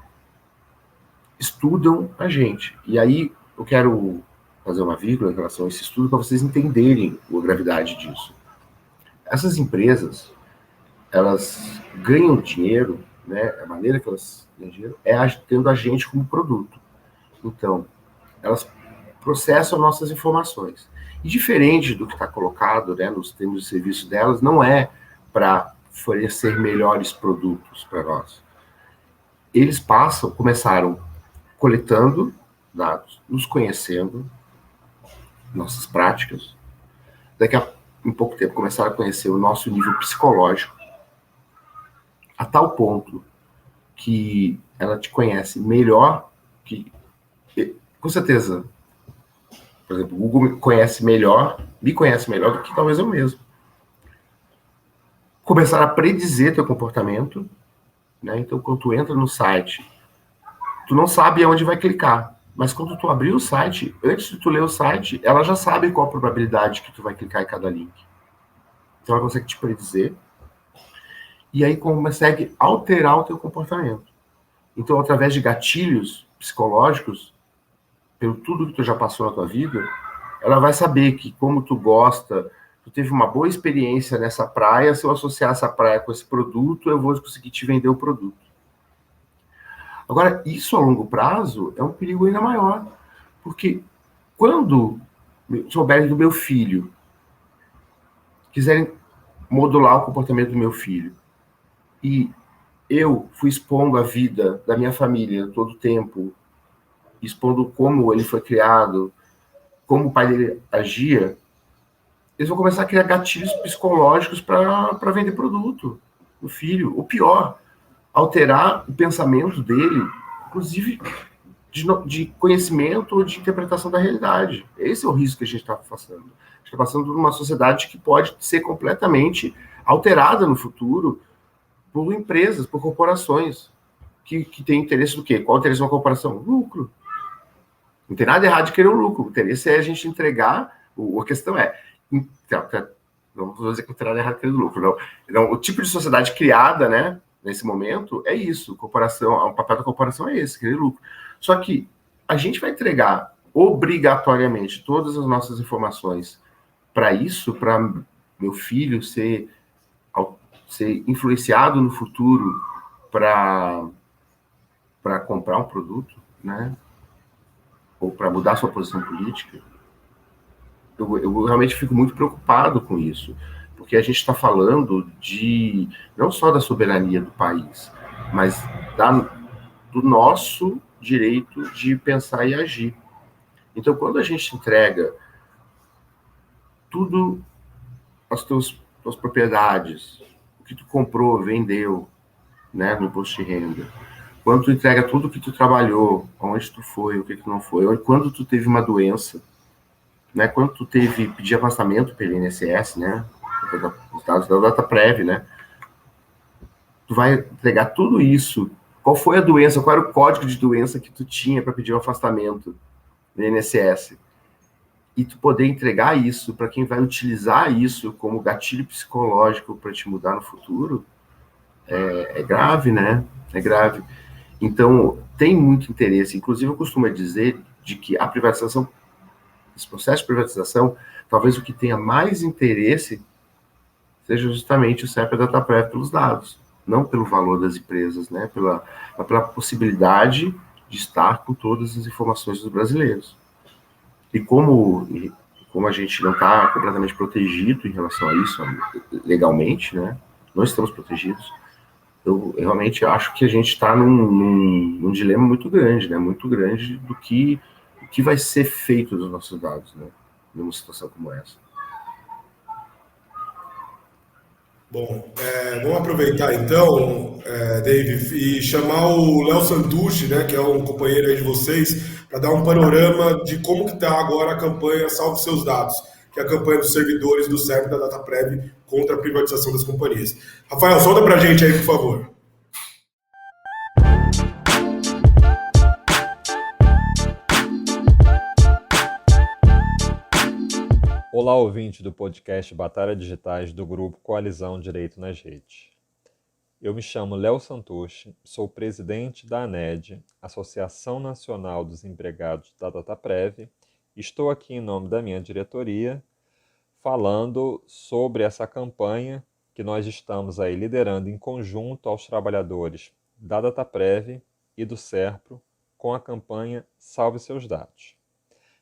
estudam a gente. E aí eu quero fazer uma vírgula em relação a esse estudo para vocês entenderem a gravidade disso. Essas empresas, elas ganham dinheiro, né? A maneira que elas ganham dinheiro é tendo a gente como produto. Então, elas processam nossas informações. E diferente do que está colocado, né, nos termos de serviço delas, não é para oferecer melhores produtos para nós. Eles começaram coletando dados, nos conhecendo, nossas práticas. Daqui a um pouco tempo começaram a conhecer o nosso nível psicológico, a tal ponto que ela te conhece melhor que... Com certeza, por exemplo, o Google me conhece melhor do que talvez eu mesmo. Começaram a predizer teu comportamento, né? Então, quando tu entra no site, tu não sabe aonde vai clicar, mas quando tu abrir o site, antes de tu ler o site, ela já sabe qual a probabilidade que tu vai clicar em cada link. Então, ela consegue te predizer, e aí consegue alterar o teu comportamento. Então, através de gatilhos psicológicos, pelo tudo que tu já passou na tua vida, ela vai saber que, como tu gosta, tu teve uma boa experiência nessa praia, se eu associar essa praia com esse produto, eu vou conseguir te vender o produto. Agora, isso a longo prazo é um perigo ainda maior, porque quando souberem do meu filho, quiserem modular o comportamento do meu filho, e eu fui expondo a vida da minha família todo o tempo, expondo como ele foi criado, como o pai dele agia, eles vão começar a criar gatilhos psicológicos para vender produto no filho. O pior, alterar o pensamento dele, inclusive de conhecimento ou de interpretação da realidade. Esse é o risco que a gente está passando. A gente está passando por uma sociedade que pode ser completamente alterada no futuro por empresas, por corporações que têm interesse do quê? Qual é o interesse de uma corporação? Lucro. Não tem nada errado de querer o lucro. O interesse é a gente entregar. A questão é. Não vou dizer que não tem nada errado de querer o lucro. Não, o tipo de sociedade criada, né, nesse momento, é isso. O papel da corporação é esse, querer lucro. Só que a gente vai entregar obrigatoriamente todas as nossas informações para isso, para meu filho ser influenciado no futuro para comprar um produto, né? Ou para mudar sua posição política. Eu realmente fico muito preocupado com isso, porque a gente está falando de não só da soberania do país, mas do nosso direito de pensar e agir. Então, quando a gente entrega tudo, as tuas propriedades, o que tu comprou, vendeu, né, no imposto de renda, quando tu entrega tudo que tu trabalhou, onde tu foi, o que tu não foi, quando tu teve uma doença, né, quando tu teve pedir afastamento pelo INSS, né, os dados da DataPrev, né, tu vai entregar tudo isso. Qual foi a doença, qual era o código de doença que tu tinha para pedir o afastamento no INSS? E tu poder entregar isso para quem vai utilizar isso como gatilho psicológico para te mudar no futuro, é grave, né? É grave. Então, tem muito interesse. Inclusive, eu costumo dizer de que a privatização, esse processo de privatização, talvez o que tenha mais interesse seja justamente o CEP e a DataPrev pelos dados, não pelo valor das empresas, né? Pela possibilidade de estar com todas as informações dos brasileiros. E como a gente não está completamente protegido em relação a isso, legalmente, né? Não estamos protegidos. Eu realmente acho que a gente está num dilema muito grande, né? Muito grande do que vai ser feito dos nossos dados, né? Numa situação como essa. Bom, vamos aproveitar então, Dave, e chamar o Léo Santucci, né, que é um companheiro aí de vocês, para dar um panorama de como que está agora a campanha Salve Seus Dados, que é a campanha dos servidores do CERN da DataPrev contra a privatização das companhias. Rafael, solta para a gente aí, por favor. Olá, ouvinte do podcast Batalha Digitais do grupo Coalizão Direito nas Redes. Eu me chamo Léo Santucci, sou presidente da ANED, Associação Nacional dos Empregados da DataPrev, e estou aqui em nome da minha diretoria falando sobre essa campanha que nós estamos aí liderando em conjunto aos trabalhadores da DataPrev e do SERPRO com a campanha Salve Seus Dados.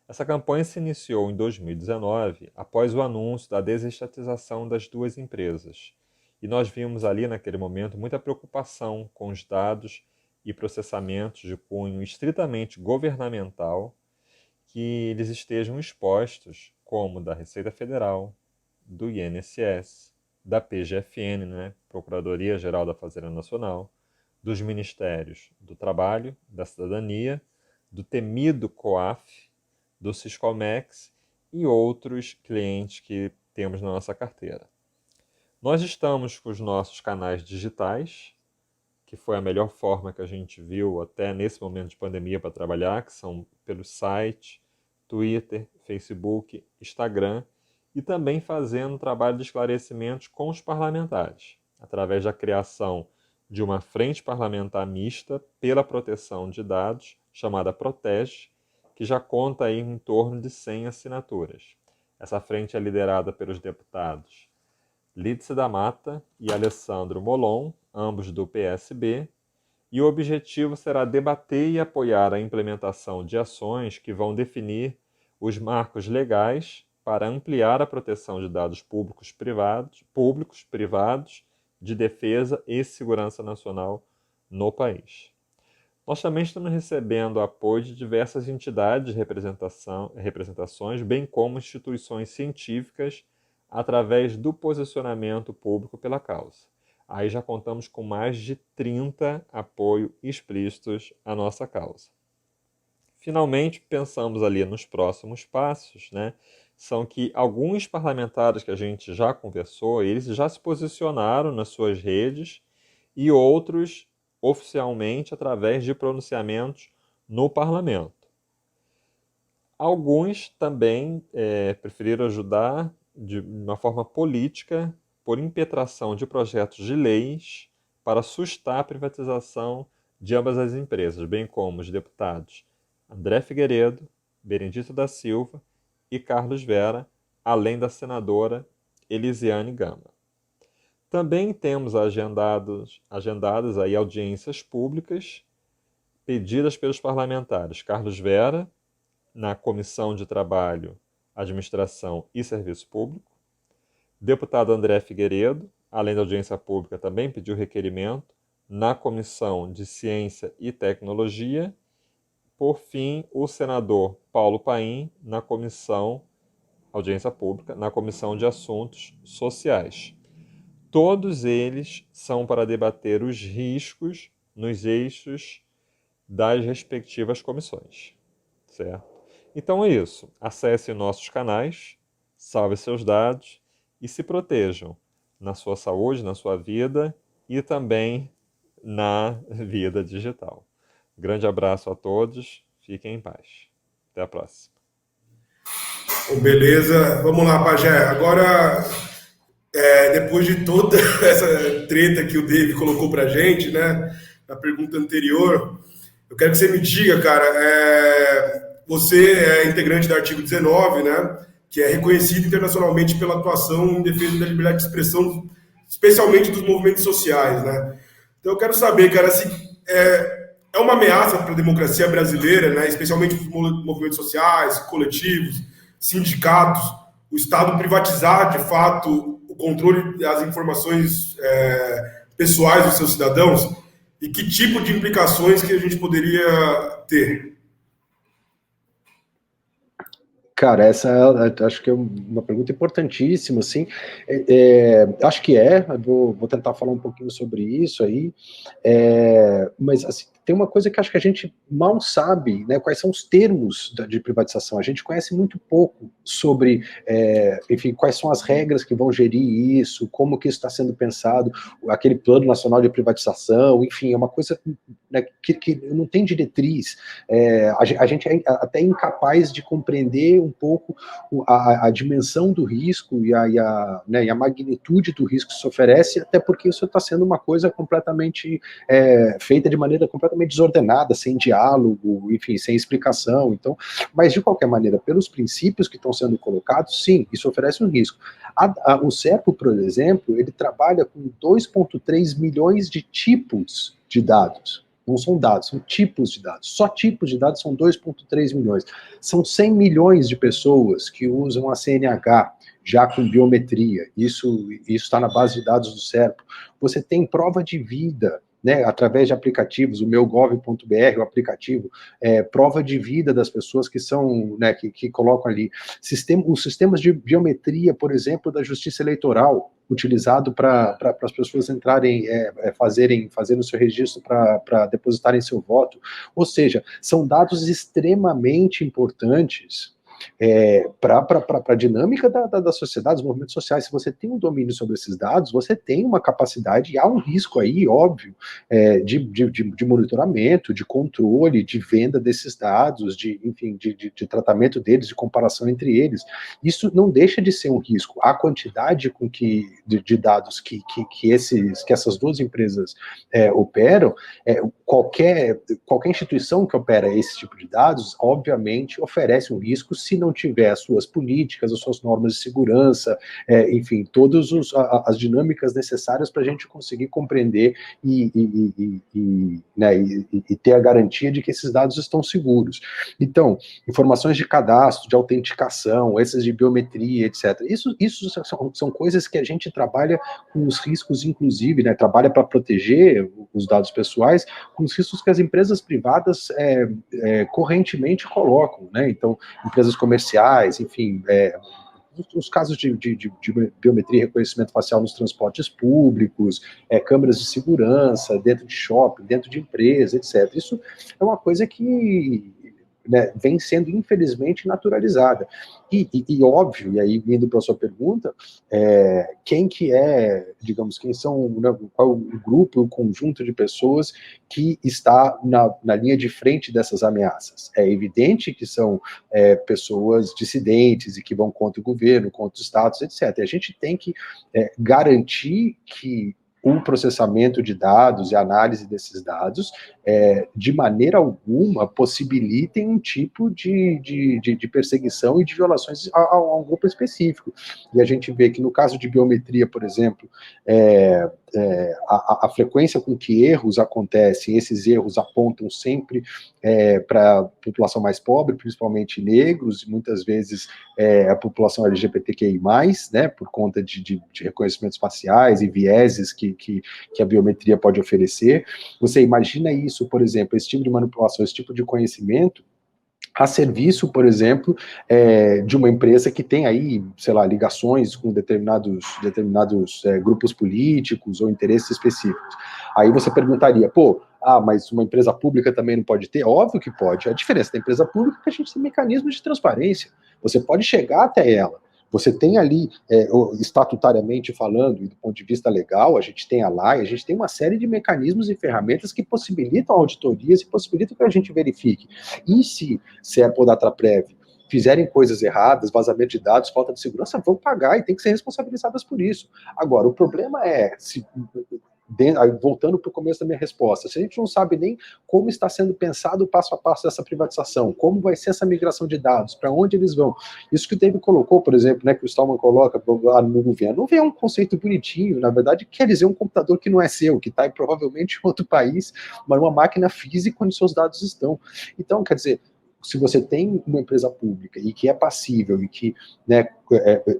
Essa campanha se iniciou em 2019, após o anúncio da desestatização das duas empresas. E nós vimos ali, naquele momento, muita preocupação com os dados e processamentos de cunho estritamente governamental que eles estejam expostos, como da Receita Federal, do INSS, da PGFN, né, Procuradoria-Geral da Fazenda Nacional, dos Ministérios do Trabalho, da Cidadania, do temido COAF, do Siscomex e outros clientes que temos na nossa carteira. Nós estamos com os nossos canais digitais, que foi a melhor forma que a gente viu até nesse momento de pandemia para trabalhar, que são pelo site, Twitter, Facebook, Instagram, e também fazendo trabalho de esclarecimentos com os parlamentares, através da criação de uma frente parlamentar mista pela proteção de dados, chamada Protege, que já conta aí em torno de 100 assinaturas. Essa frente é liderada pelos deputados Lídice da Mata e Alessandro Molon, ambos do PSB, e o objetivo será debater e apoiar a implementação de ações que vão definir os marcos legais para ampliar a proteção de dados públicos, privados, de defesa e segurança nacional no país. Nós também estamos recebendo apoio de diversas entidades de representações, bem como instituições científicas, através do posicionamento público pela causa. Aí já contamos com mais de 30 apoios explícitos à nossa causa. Finalmente, pensamos ali nos próximos passos, né? São que alguns parlamentares que a gente já conversou, eles já se posicionaram nas suas redes e outros oficialmente através de pronunciamentos no parlamento. Alguns também preferiram ajudar de uma forma política por impetração de projetos de leis para sustar a privatização de ambas as empresas, bem como os deputados André Figueiredo, Benedito da Silva e Carlos Vera, além da senadora Elisiane Gama. Também temos agendadas aí audiências públicas pedidas pelos parlamentares Carlos Vera, na Comissão de Trabalho, Administração e Serviço Público. Deputado André Figueiredo, além da audiência pública, também pediu requerimento na Comissão de Ciência e Tecnologia. Por fim, o senador Paulo Paim, na Comissão, audiência pública, na Comissão de Assuntos Sociais. Todos eles são para debater os riscos nos eixos das respectivas comissões, certo? Então é isso. Acesse nossos canais, salve seus dados e se protejam na sua saúde, na sua vida e também na vida digital. Grande abraço a todos, fiquem em paz. Até a próxima. Beleza, vamos lá, Pajé. Agora, depois de toda essa treta que o Dave colocou pra gente, né, na pergunta anterior, eu quero que você me diga, cara, você é integrante do artigo 19, né, que é reconhecido internacionalmente pela atuação em defesa da liberdade de expressão, especialmente dos movimentos sociais, né? Então eu quero saber, cara, se é uma ameaça para a democracia brasileira, né, especialmente para os movimentos sociais, coletivos, sindicatos, o Estado privatizar, de fato, o controle das informações pessoais dos seus cidadãos, e que tipo de implicações que a gente poderia ter? Cara, essa acho que é uma pergunta importantíssima, assim. Acho que vou tentar falar um pouquinho sobre isso aí, mas assim, tem uma coisa que acho que a gente mal sabe, né, quais são os termos de privatização. A gente conhece muito pouco sobre, enfim, quais são as regras que vão gerir isso, como que isso está sendo pensado, aquele Plano Nacional de Privatização, enfim, é uma coisa, né, que não tem diretriz. A gente é até incapaz de compreender um pouco a dimensão do risco e a magnitude do risco que se oferece, até porque isso está sendo uma coisa completamente feita de maneira completamente desordenada, sem diálogo, enfim, sem explicação. Então, mas de qualquer maneira, pelos princípios que estão sendo colocados, sim, isso oferece um risco. O SERPO, por exemplo, ele trabalha com 2,3 milhões de tipos de dados. Não são dados, são tipos de dados. Só tipos de dados são 2,3 milhões. São 100 milhões de pessoas que usam a CNH, já com biometria. Isso está na base de dados do SERPO. Você tem prova de vida, né, através de aplicativos, o meugov.br, o aplicativo, prova de vida das pessoas que são, né, que colocam ali. Os sistemas de biometria, por exemplo, da Justiça Eleitoral, utilizado para as pessoas entrarem, fazerem o seu registro para depositarem seu voto. Ou seja, são dados extremamente importantes para a dinâmica da sociedade, dos movimentos sociais. Se você tem um domínio sobre esses dados, você tem uma capacidade, e há um risco aí, óbvio, de monitoramento, de controle, de venda desses dados, enfim, de tratamento deles, de comparação entre eles. Isso não deixa de ser um risco. A quantidade de dados que essas duas empresas operam, qualquer instituição que opera esse tipo de dados, obviamente, oferece um risco se não tiver as suas políticas, as suas normas de segurança, enfim, todas as dinâmicas necessárias para a gente conseguir compreender e ter a garantia de que esses dados estão seguros. Então, informações de cadastro, de autenticação, essas de biometria, etc. Isso são coisas que a gente trabalha com os riscos, inclusive, né, trabalha para proteger os dados pessoais, com os riscos que as empresas privadas correntemente colocam, né? Então, empresas comerciais, enfim, os casos de biometria e reconhecimento facial nos transportes públicos, câmeras de segurança dentro de shopping, dentro de empresa, etc. Isso é uma coisa que, né, vem sendo, infelizmente, naturalizada. E óbvio, e aí indo para a sua pergunta, quem são, né, qual o grupo, o conjunto de pessoas que está na linha de frente dessas ameaças? É evidente que são pessoas dissidentes e que vão contra o governo, contra os estados, etc. E a gente tem que garantir que o processamento de dados e a análise desses dados, de maneira alguma, possibilitem um tipo de perseguição e de violações a um grupo específico. E a gente vê que no caso de biometria, por exemplo, a frequência com que erros acontecem, esses erros apontam sempre para a população mais pobre, principalmente negros, e muitas vezes a população LGBTQI+, né, por conta de reconhecimentos faciais e vieses que a biometria pode oferecer. Você imagina isso, por exemplo, esse tipo de manipulação, esse tipo de conhecimento, a serviço, por exemplo, de uma empresa que tem aí, sei lá, ligações com determinados grupos políticos ou interesses específicos. Aí você perguntaria, mas uma empresa pública também não pode ter? Óbvio que pode. A diferença da empresa pública é que a gente tem mecanismos de transparência. Você pode chegar até ela. Você tem ali, estatutariamente falando, e do ponto de vista legal, a gente tem a lei, a gente tem uma série de mecanismos e ferramentas que possibilitam auditorias e possibilitam que a gente verifique. E se CERP ou DATRAPREV fizerem coisas erradas, vazamento de dados, falta de segurança, vão pagar e tem que ser responsabilizadas por isso. Agora, o problema é, voltando para o começo da minha resposta, se a gente não sabe nem como está sendo pensado o passo a passo dessa privatização, como vai ser essa migração de dados, para onde eles vão, isso que o David colocou, por exemplo, né, que o Stallman coloca, a nuvem é um conceito bonitinho, na verdade quer dizer um computador que não é seu, que está provavelmente em outro país, mas uma máquina física onde seus dados estão. Então, quer dizer, se você tem uma empresa pública e que é passível e que, né,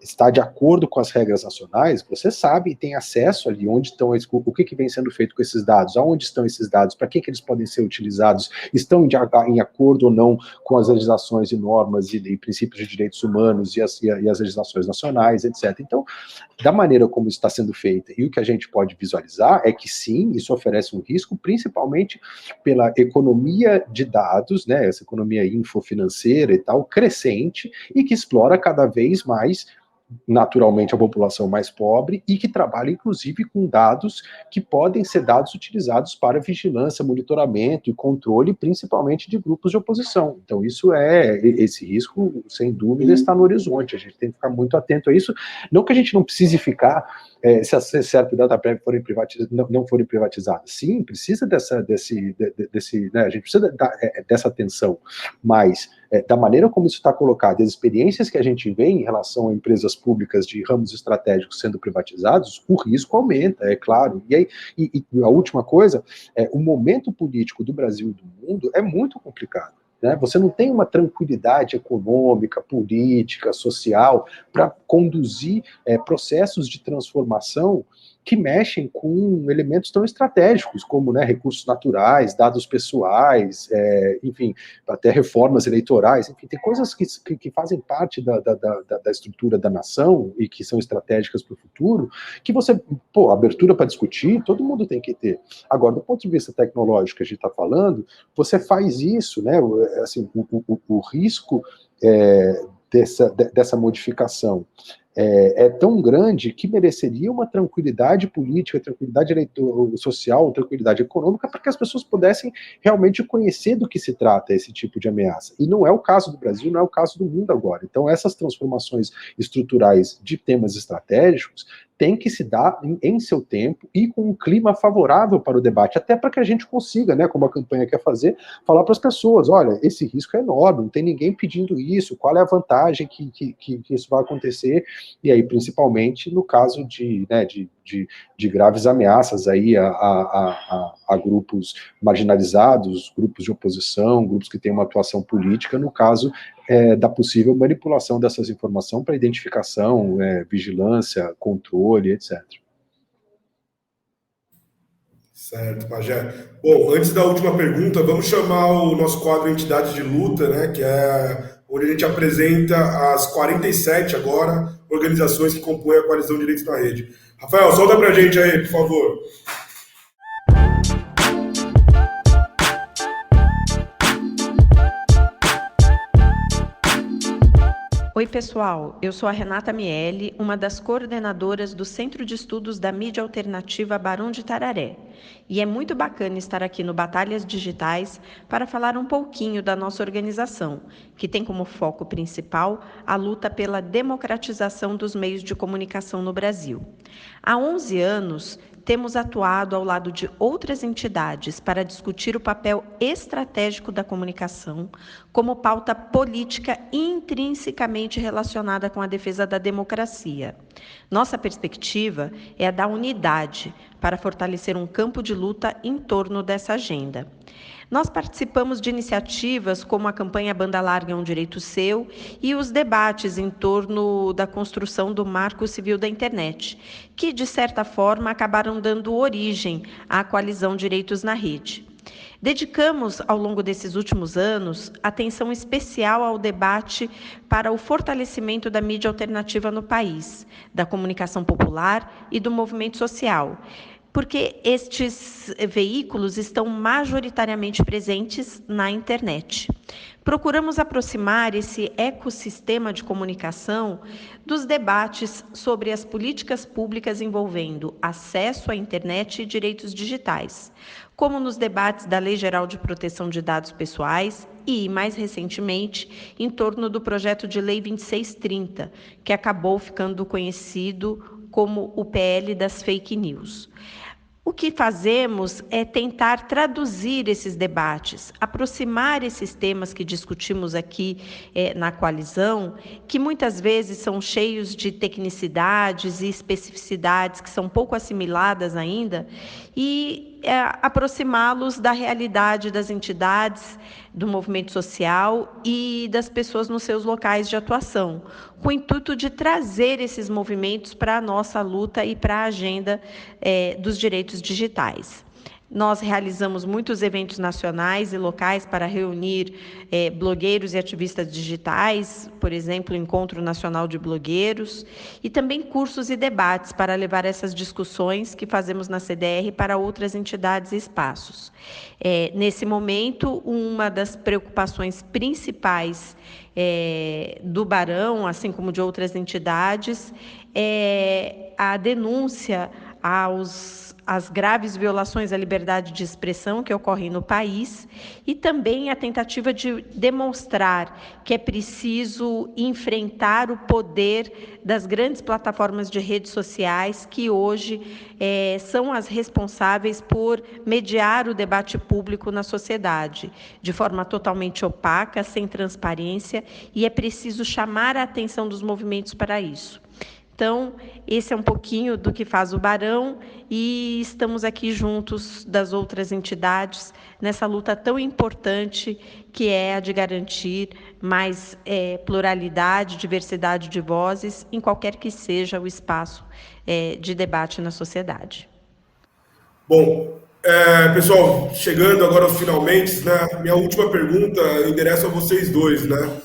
está de acordo com as regras nacionais, você sabe e tem acesso ali onde estão, o que vem sendo feito com esses dados, aonde estão esses dados, para que eles podem ser utilizados, estão em acordo ou não com as legislações e normas e princípios de direitos humanos e as legislações nacionais, etc. Então, da maneira como isso está sendo feita e o que a gente pode visualizar é que sim, isso oferece um risco, principalmente pela economia de dados, né, essa economia infofinanceira e tal, crescente, e que explora cada vez mais, naturalmente, a população mais pobre e que trabalha, inclusive, com dados que podem ser dados utilizados para vigilância, monitoramento e controle, principalmente de grupos de oposição. Então, esse risco, sem dúvida, está no horizonte. A gente tem que ficar muito atento a isso. Não que a gente não precise ficar, se a CERP e a DATRAPREV não forem privatizadas. Sim, precisa né, a gente precisa dessa atenção, mas da maneira como isso está colocado, as experiências que a gente vê em relação a empresas públicas de ramos estratégicos sendo privatizados, o risco aumenta, é claro. E a última coisa, o momento político do Brasil e do mundo é muito complicado. Né? Você não tem uma tranquilidade econômica, política, social, para conduzir processos de transformação que mexem com elementos tão estratégicos como, né, recursos naturais, dados pessoais, enfim, até reformas eleitorais, enfim, tem coisas que fazem parte da estrutura da nação e que são estratégicas para o futuro, que você, abertura para discutir, todo mundo tem que ter. Agora, do ponto de vista tecnológico que a gente está falando, você faz isso, né, assim, o risco dessa modificação é tão grande que mereceria uma tranquilidade política, tranquilidade social, tranquilidade econômica, para que as pessoas pudessem realmente conhecer do que se trata esse tipo de ameaça. E não é o caso do Brasil, não é o caso do mundo agora. Então, essas transformações estruturais de temas estratégicos tem que se dar em seu tempo e com um clima favorável para o debate, até para que a gente consiga, né, como a campanha quer fazer, falar para as pessoas, olha, esse risco é enorme, não tem ninguém pedindo isso, qual é a vantagem que isso vai acontecer, e aí, principalmente, no caso de graves ameaças aí a grupos marginalizados, grupos de oposição, grupos que têm uma atuação política, no caso da possível manipulação dessas informações para identificação, vigilância, controle, etc. Certo, Pajé. Bom, antes da última pergunta, vamos chamar o nosso quadro Entidades de Luta, né, que é onde a gente apresenta as 47 agora organizações que compõem a Coalizão de Direitos na Rede. Rafael, solta pra gente aí, por favor. Oi, pessoal. Eu sou a Renata Miele, uma das coordenadoras do Centro de Estudos da Mídia Alternativa Barão de Tararé. E é muito bacana estar aqui no Batalhas Digitais para falar um pouquinho da nossa organização, que tem como foco principal a luta pela democratização dos meios de comunicação no Brasil. Há 11 anos, temos atuado ao lado de outras entidades para discutir o papel estratégico da comunicação como pauta política intrinsecamente relacionada com a defesa da democracia. Nossa perspectiva é a da unidade para fortalecer um campo de luta em torno dessa agenda. Nós participamos de iniciativas como a campanha Banda Larga é um Direito Seu e os debates em torno da construção do Marco Civil da Internet, que, de certa forma, acabaram dando origem à coalizão Direitos na Rede. Dedicamos, ao longo desses últimos anos, atenção especial ao debate para o fortalecimento da mídia alternativa no país, da comunicação popular e do movimento social, porque estes veículos estão majoritariamente presentes na internet. Procuramos aproximar esse ecossistema de comunicação dos debates sobre as políticas públicas envolvendo acesso à internet e direitos digitais, como nos debates da Lei Geral de Proteção de Dados Pessoais e, mais recentemente, em torno do projeto de Lei 2630, que acabou ficando conhecido como o PL das fake news. O que fazemos é tentar traduzir esses debates, aproximar esses temas que discutimos aqui na coalizão, que muitas vezes são cheios de tecnicidades e especificidades que são pouco assimiladas ainda, e aproximá-los da realidade das entidades, do movimento social e das pessoas nos seus locais de atuação, com o intuito de trazer esses movimentos para a nossa luta e para a agenda dos direitos digitais. Nós realizamos muitos eventos nacionais e locais para reunir blogueiros e ativistas digitais, por exemplo, o Encontro Nacional de Blogueiros, e também cursos e debates para levar essas discussões que fazemos na CDR para outras entidades e espaços. Nesse momento, uma das preocupações principais do Barão, assim como de outras entidades, é a denúncia às graves violações à liberdade de expressão que ocorrem no país e também a tentativa de demonstrar que é preciso enfrentar o poder das grandes plataformas de redes sociais que hoje são as responsáveis por mediar o debate público na sociedade, de forma totalmente opaca, sem transparência, e é preciso chamar a atenção dos movimentos para isso. Então, esse é um pouquinho do que faz o Barão e estamos aqui juntos das outras entidades nessa luta tão importante que é a de garantir mais pluralidade, diversidade de vozes em qualquer que seja o espaço de debate na sociedade. Bom, pessoal, chegando agora aos finalmente, né, minha última pergunta eu endereço a vocês dois, né?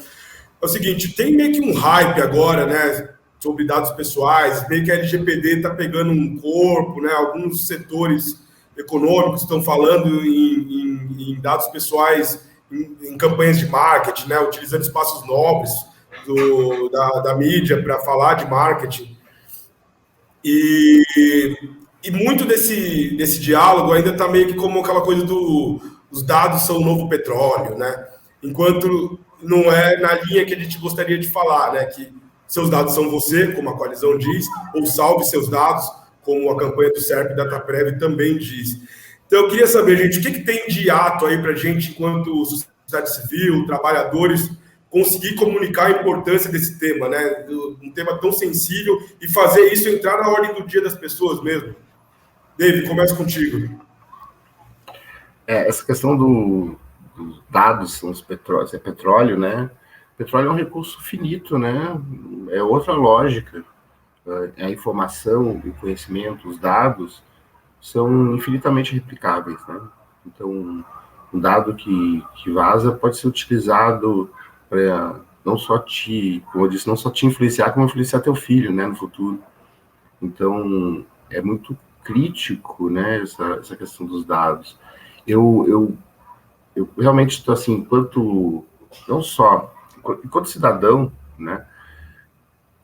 É o seguinte, tem meio que um hype agora, né, sobre dados pessoais, meio que a LGPD está pegando um corpo, né? Alguns setores econômicos estão falando em dados pessoais em campanhas de marketing, né? Utilizando espaços nobres da mídia para falar de marketing. E muito desse diálogo ainda está meio que como aquela coisa os dados são o novo petróleo, né? Enquanto não é na linha que a gente gostaria de falar, né? Que seus dados são você, como a coalizão diz, ou salve seus dados, como a campanha do SERP e DataPrev também diz. Então, eu queria saber, gente, o que tem de ato aí para a gente, enquanto sociedade civil, trabalhadores, conseguir comunicar a importância desse tema, né? Um tema tão sensível e fazer isso entrar na ordem do dia das pessoas mesmo. David, começa contigo. Essa questão dos dados, são os petróleos, é petróleo, né? Petróleo é um recurso finito, né? É outra lógica. A informação, o conhecimento, os dados são infinitamente replicáveis, né? Então, um dado que vaza pode ser utilizado para não só como eu disse, não só te influenciar, como influenciar teu filho, né, no futuro. Então, é muito crítico, né, essa questão dos dados. Eu realmente estou assim, enquanto cidadão, né,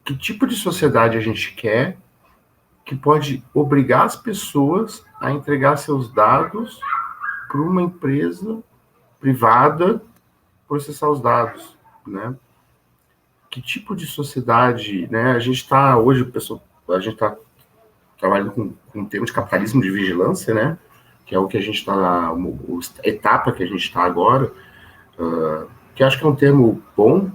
que tipo de sociedade a gente quer que pode obrigar as pessoas a entregar seus dados para uma empresa privada processar os dados, né? Que tipo de sociedade, né? A gente está hoje, a gente está trabalhando com um termo de capitalismo de vigilância, né? Que é o que a gente está, a etapa que a gente está agora, que acho que é um termo bom,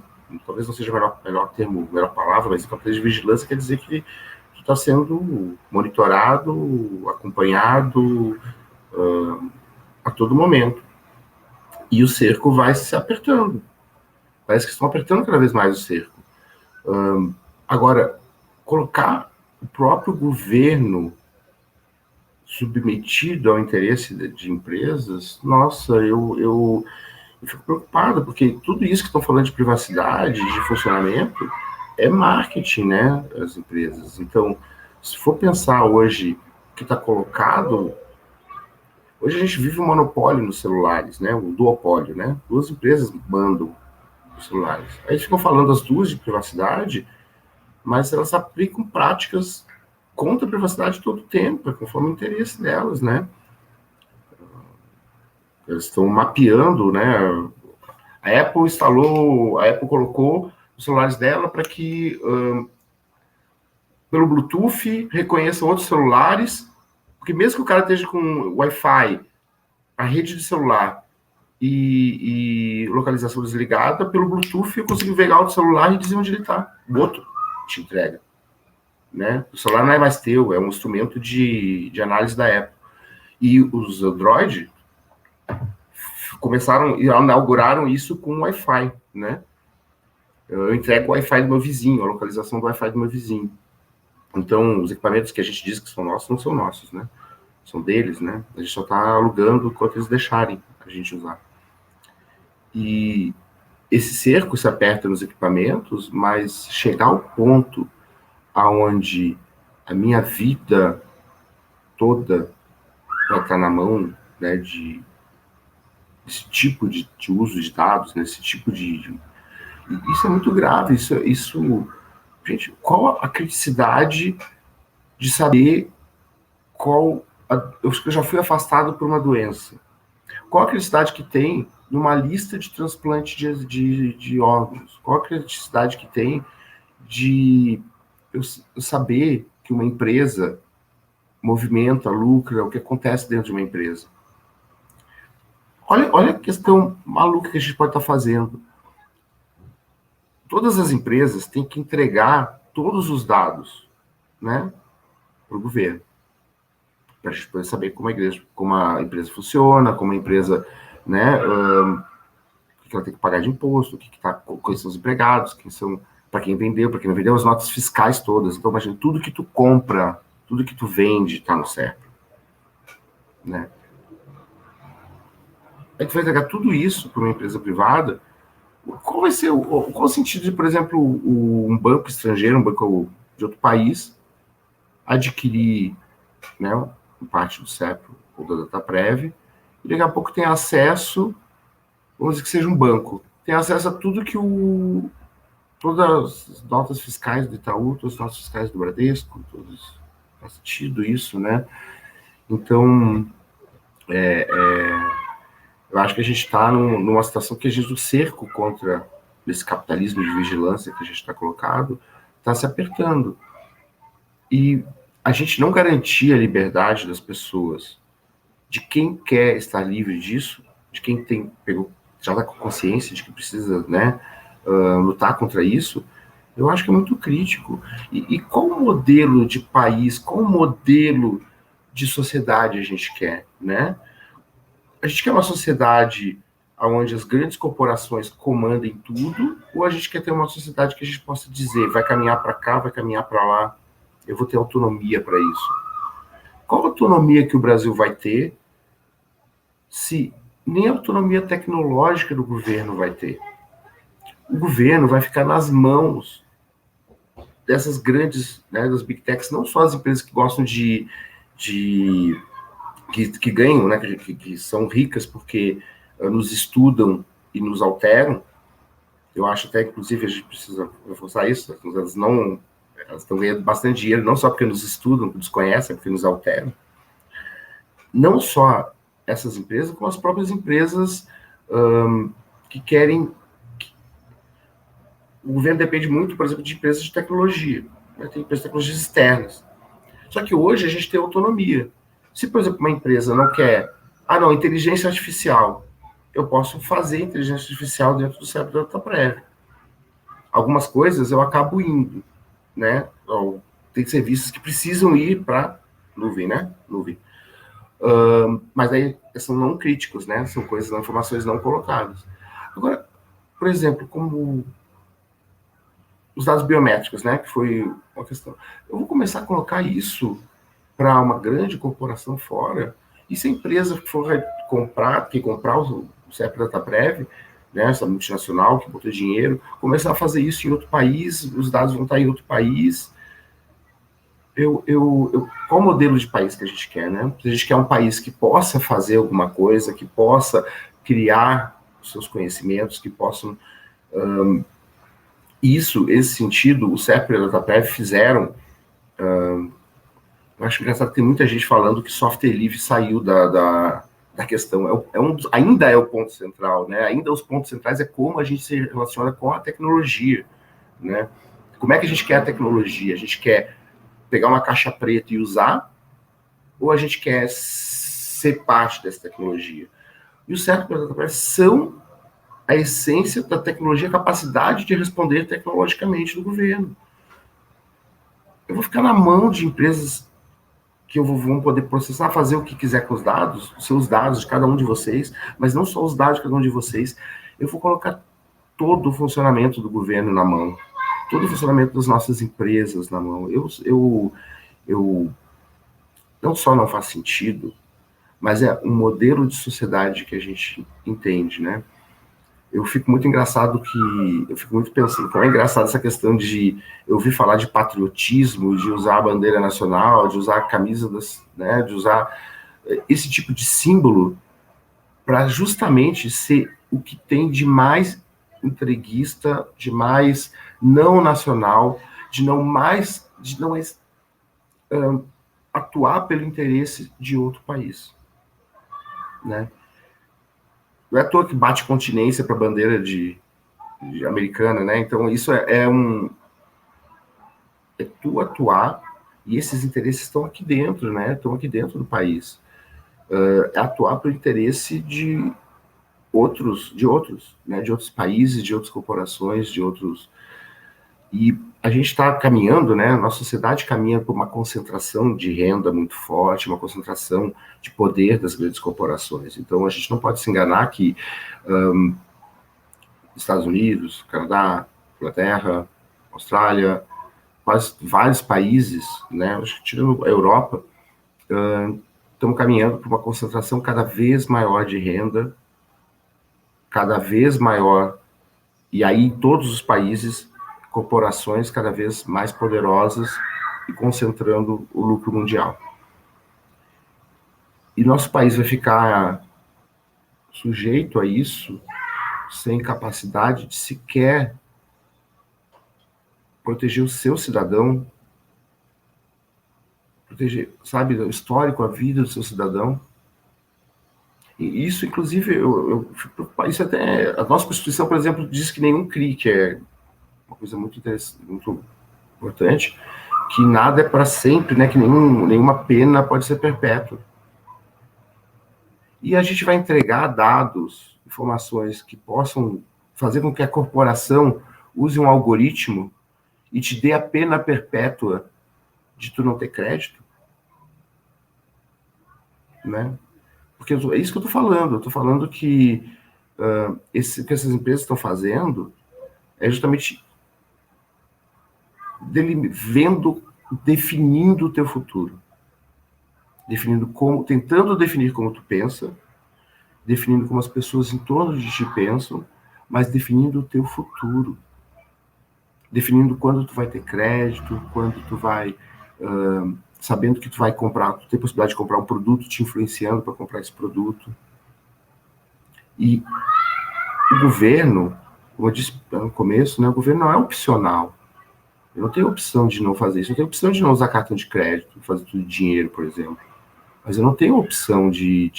talvez não seja o melhor termo, a melhor palavra, mas capitalismo de vigilância quer dizer que está sendo monitorado, acompanhado a todo momento. E o cerco vai se apertando. Parece que estão apertando cada vez mais o cerco. Agora, colocar o próprio governo submetido ao interesse de empresas, nossa, eu fico preocupado, porque tudo isso que estão falando de privacidade, de funcionamento, é marketing, né, as empresas. Então, se for pensar hoje o que está colocado, hoje a gente vive um monopólio nos celulares, né, um duopólio, né, duas empresas mandam os celulares. Aí ficam falando as duas de privacidade, mas elas aplicam práticas contra a privacidade todo o tempo, conforme o interesse delas, né. Eles estão mapeando, né, a Apple colocou os celulares dela para que, pelo Bluetooth, reconheçam outros celulares, porque mesmo que o cara esteja com Wi-Fi, a rede de celular e localização desligada, pelo Bluetooth eu consigo pegar outro celular e dizer onde ele está. O outro te entrega. Né? O celular não é mais teu, é um instrumento de análise da Apple. E os Android inauguraram isso com o Wi-Fi, né? Eu entrego o Wi-Fi do meu vizinho, a localização do Wi-Fi do meu vizinho. Então, os equipamentos que a gente diz que são nossos, não são nossos, né? São deles, né? A gente só está alugando enquanto eles deixarem a gente usar. E esse cerco se aperta nos equipamentos, mas chegar ao ponto aonde a minha vida toda vai estar na mão, né, desse tipo de uso de dados, nesse tipo de... Isso é muito grave, isso... Gente, qual a criticidade de saber eu já fui afastado por uma doença. Qual a criticidade que tem numa lista de transplante de órgãos? Qual a criticidade que tem de eu saber que uma empresa movimenta, lucra, o que acontece dentro de uma empresa? Olha a questão maluca que a gente pode estar fazendo. Todas as empresas têm que entregar todos os dados, né, para o governo, para a gente poder saber como a empresa funciona, como a empresa, né, o que ela tem que pagar de imposto, quais são os empregados, para quem vendeu, para quem não vendeu, as notas fiscais todas. Então, imagina, tudo que tu compra, tudo que tu vende está no CERP, né? Aí tu vai entregar tudo isso para uma empresa privada. Qual vai ser qual o sentido de, por exemplo, um banco estrangeiro, um banco de outro país, adquirir, né, parte do CEP ou da DataPrev, e daqui a pouco tem acesso, vamos dizer que seja um banco, tem acesso a tudo que todas as notas fiscais do Itaú, todas as notas fiscais do Bradesco, faz sentido isso, né? Então, eu acho que a gente está numa situação que a gente, o cerco contra esse capitalismo de vigilância que a gente está colocado, está se apertando. E a gente não garantir a liberdade das pessoas, de quem quer estar livre disso, de quem já está com consciência de que precisa, né, lutar contra isso, eu acho que é muito crítico. E qual modelo de país, qual modelo de sociedade a gente quer, né? A gente quer uma sociedade onde as grandes corporações comandem tudo, ou a gente quer ter uma sociedade que a gente possa dizer, vai caminhar para cá, vai caminhar para lá, eu vou ter autonomia para isso? Qual autonomia que o Brasil vai ter se nem a autonomia tecnológica do governo vai ter? O governo vai ficar nas mãos dessas grandes, né, das big techs, não só as empresas que gostam que ganham, né, que são ricas porque nos estudam e nos alteram. Eu acho até, inclusive, a gente precisa reforçar isso, elas não elas estão ganhando bastante dinheiro, não só porque nos estudam, nos conhecem, porque nos alteram. Não só essas empresas, como as próprias empresas que querem... O governo depende muito, por exemplo, de empresas de tecnologia. Né? Tem empresas de tecnologias externas. Só que hoje a gente tem autonomia. Se, por exemplo, uma empresa não quer... inteligência artificial. Eu posso fazer inteligência artificial dentro do cérebro da DataPrev. Algumas coisas eu acabo indo, né? Tem serviços que precisam ir para nuvem, né? Nuvem. Mas aí são não críticos, né? São coisas, informações não colocadas. Agora, por exemplo, como os dados biométricos, né? Que foi uma questão. Eu vou começar a colocar isso para uma grande corporação fora, e se a empresa for comprar o CEP DataPrev, né, essa multinacional que botou dinheiro, começar a fazer isso em outro país, os dados vão estar em outro país. Qual o modelo de país que a gente quer, né? A gente quer um país que possa fazer alguma coisa, que possa criar os seus conhecimentos, que possam... esse sentido, o CEP e a DataPrev fizeram... eu acho engraçado que tem muita gente falando que software livre saiu da questão. Ainda é o ponto central, né? Ainda os pontos centrais é como a gente se relaciona com a tecnologia, né? Como é que a gente quer a tecnologia? A gente quer pegar uma caixa preta e usar, ou a gente quer ser parte dessa tecnologia? E os CEP são a essência da tecnologia, a capacidade de responder tecnologicamente do governo. Eu vou ficar na mão de empresas que vão poder processar, fazer o que quiser com os dados, os seus dados de cada um de vocês, mas não só os dados de cada um de vocês. Eu vou colocar todo o funcionamento do governo na mão, todo o funcionamento das nossas empresas na mão. Não só não faz sentido, mas é um modelo de sociedade que a gente entende, né? Eu fico muito pensando, como é engraçado essa questão de eu ouvir falar de patriotismo, de usar a bandeira nacional, de usar a camisa né, de usar esse tipo de símbolo para justamente ser o que tem de mais entreguista, de mais não nacional, de não atuar pelo interesse de outro país, né? Não é à toa que bate continência para a bandeira de americana, né? Então, isso é tu atuar, e esses interesses estão aqui dentro, né? Estão aqui dentro do país. É atuar pelo interesse de outros, né? De outros países, de outras corporações, de outros... E a gente está caminhando, né? A nossa sociedade caminha por uma concentração de renda muito forte, uma concentração de poder das grandes corporações. Então, a gente não pode se enganar que Estados Unidos, Canadá, Inglaterra, Austrália, quase vários países, né? Acho que tirando a Europa, estamos caminhando por uma concentração cada vez maior de renda, cada vez maior, e aí em todos os países, corporações cada vez mais poderosas e concentrando o lucro mundial. E nosso país vai ficar sujeito a isso, sem capacidade de sequer proteger o seu cidadão, proteger, sabe, o histórico, a vida do seu cidadão. E isso, inclusive, isso até... A nossa Constituição, por exemplo, diz que nenhum CRI, que é uma coisa muito interessante, muito importante, que nada é para sempre, né? Que nenhuma pena pode ser perpétua. E a gente vai entregar dados, informações que possam fazer com que a corporação use um algoritmo e te dê a pena perpétua de tu não ter crédito, né? Porque é isso que eu estou falando. Eu estou falando que o que essas empresas estão fazendo é justamente definindo o teu futuro. Tentando definir como tu pensa, definindo como as pessoas em torno de ti pensam, mas definindo o teu futuro. Definindo quando tu vai ter crédito, quando tu vai... sabendo que tu vai comprar, tu tem possibilidade de comprar um produto, te influenciando para comprar esse produto. E o governo, como eu disse no começo, né, o governo não é opcional. Eu não tenho opção de não fazer isso. Eu tenho opção de não usar cartão de crédito, fazer tudo de dinheiro, por exemplo. Mas eu não tenho opção de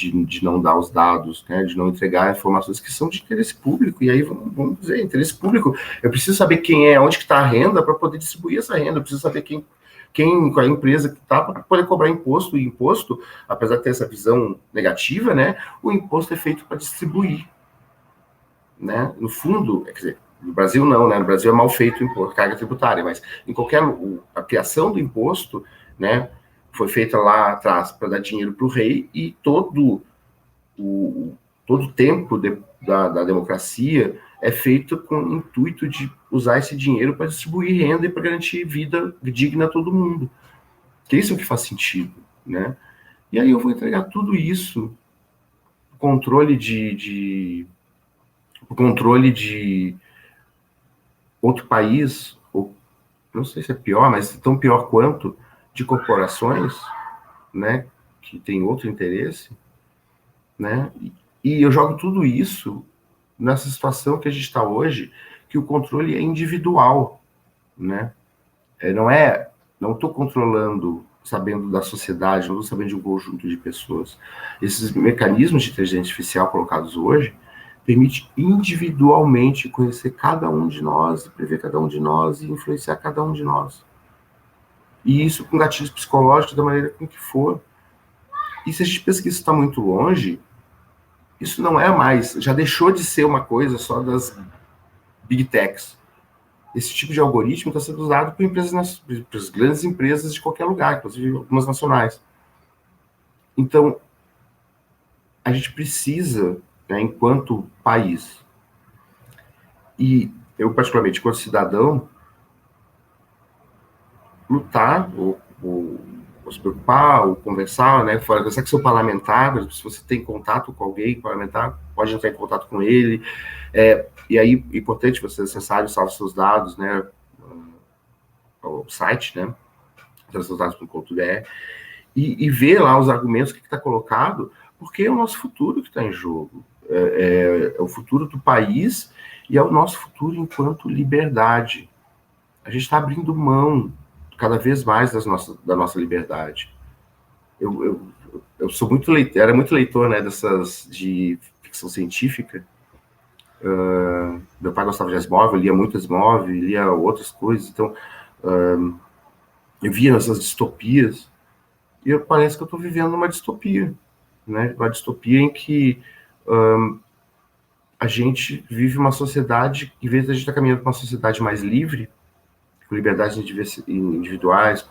não dar os dados, né, de não entregar informações que são de interesse público. E aí, vamos dizer, interesse público. Eu preciso saber quem é, onde que está a renda para poder distribuir essa renda. Eu preciso saber qual é a empresa que está para poder cobrar imposto. E imposto, apesar de ter essa visão negativa, né, o imposto é feito para distribuir. Né? No fundo, quer dizer, no Brasil não, né? No Brasil é mal feito o imposto, carga tributária, mas em a criação do imposto, né, foi feita lá atrás para dar dinheiro para o rei, e todo o tempo da democracia é feito com o intuito de usar esse dinheiro para distribuir renda e para garantir vida digna a todo mundo. Que isso é o que faz sentido, né? E aí eu vou entregar tudo isso, controle de outro país, ou não sei se é pior, mas tão pior quanto, de corporações, né, que tem outro interesse, né, e eu jogo tudo isso nessa situação que a gente está hoje, que o controle é individual, né, não estou controlando, sabendo da sociedade, não estou sabendo de um conjunto de pessoas. Esses mecanismos de inteligência artificial colocados hoje permite individualmente conhecer cada um de nós, prever cada um de nós e influenciar cada um de nós. E isso com gatilhos psicológicos da maneira com que for. E se a gente pensa que isso está muito longe, isso não é mais, já deixou de ser uma coisa só das big techs. Esse tipo de algoritmo está sendo usado por as grandes empresas de qualquer lugar, inclusive algumas nacionais. Então, a gente precisa, né, enquanto país, e eu particularmente, enquanto cidadão, lutar, ou se preocupar, ou conversar, né, conversar com seu parlamentar, se você tem contato com alguém parlamentar, pode entrar em contato com ele, e aí, é importante você acessar e salvar seus dados, né, ao site, né, seusdados.com.br, e ver lá os argumentos, o que está colocado, porque é o nosso futuro que está em jogo, é o futuro do país e é o nosso futuro enquanto liberdade. A gente está abrindo mão cada vez mais da nossa liberdade. Eu sou muito leitor, era muito leitor, né, dessas de ficção científica. Meu pai gostava de Asimov, eu lia muito Asimov, lia outras coisas, então eu via essas distopias e parece que eu estou vivendo uma distopia, né, uma distopia em que a gente vive uma sociedade, em vez de a gente estar caminhando para uma sociedade mais livre, com liberdades individuais,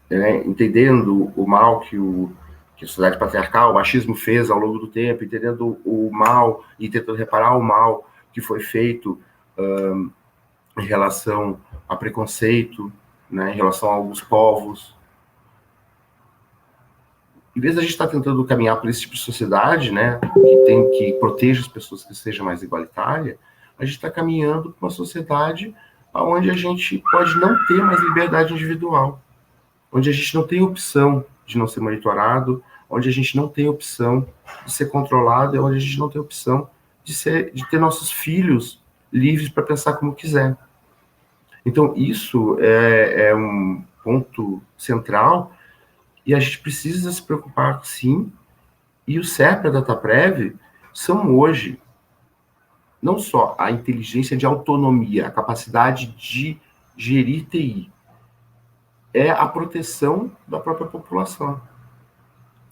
né, entendendo o mal que a sociedade patriarcal, o machismo fez ao longo do tempo, entendendo o mal e tentando reparar o mal que foi feito em relação a preconceito, né, em relação a alguns povos. Em vez de a gente estar tentando caminhar por esse tipo de sociedade, né, que proteja as pessoas, que seja mais igualitária, a gente está caminhando para uma sociedade onde a gente pode não ter mais liberdade individual, onde a gente não tem opção de não ser monitorado, onde a gente não tem opção de ser controlado, e onde a gente não tem opção de ter nossos filhos livres para pensar como quiser. Então, isso é um ponto central, e a gente precisa se preocupar, sim, e o CERP e a DataPrev são hoje não só a inteligência de autonomia, a capacidade de gerir TI, é a proteção da própria população.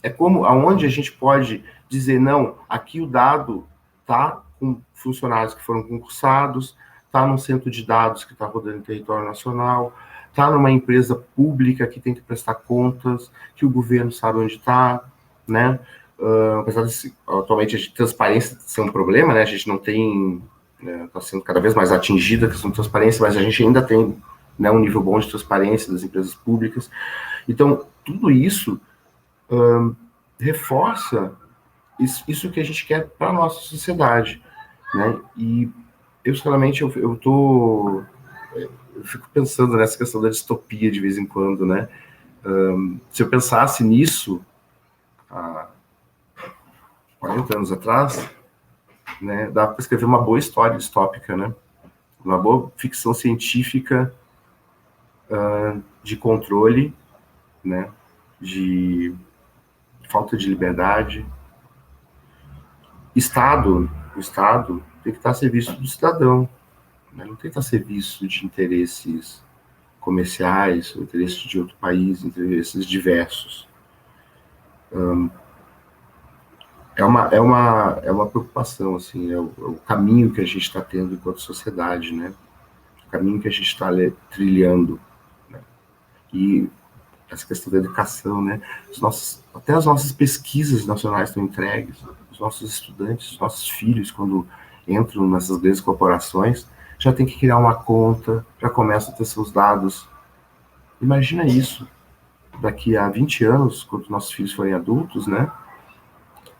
É como aonde a gente pode dizer, não, aqui o dado está com funcionários que foram concursados, está num centro de dados que está rodando em território nacional, está numa empresa pública que tem que prestar contas, que o governo sabe onde está, né? Apesar de atualmente a transparência ser um problema, né? A gente não tem, está sendo cada vez mais atingida a questão de transparência, mas a gente ainda tem, né, um nível bom de transparência das empresas públicas. Então, tudo isso reforça isso que a gente quer para a nossa sociedade, né? E eu, sinceramente, eu fico pensando nessa questão da distopia de vez em quando, né? Se eu pensasse nisso há 40 anos atrás, né, dá para escrever uma boa história distópica, né? uma boa ficção científica de controle, né, de falta de liberdade. O Estado tem que estar a serviço do cidadão, né? Não tem que estar a serviço de interesses comerciais, ou interesses de outro país, interesses diversos. É uma preocupação, assim, é o caminho que a gente está tendo enquanto sociedade, né? O caminho que a gente está trilhando, né? E essa questão da educação, né? Até as nossas pesquisas nacionais estão entregues. Os nossos estudantes, os nossos filhos, quando entram nessas grandes corporações, já tem que criar uma conta, já começam a ter seus dados. Imagina isso, daqui a 20 anos, quando nossos filhos forem adultos, né?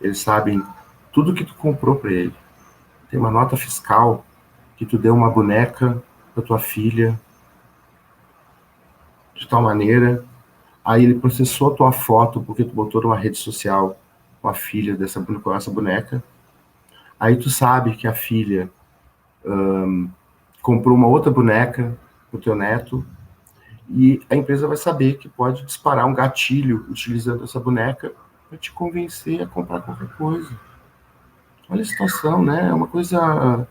Eles sabem tudo que tu comprou para ele. Tem uma nota fiscal que tu deu uma boneca para tua filha de tal maneira. Aí ele processou a tua foto porque tu botou numa rede social com a filha com essa boneca. Aí tu sabe que a filha comprou uma outra boneca pro teu neto e a empresa vai saber que pode disparar um gatilho utilizando essa boneca para te convencer a comprar qualquer coisa. Olha a situação, né? É uma coisa...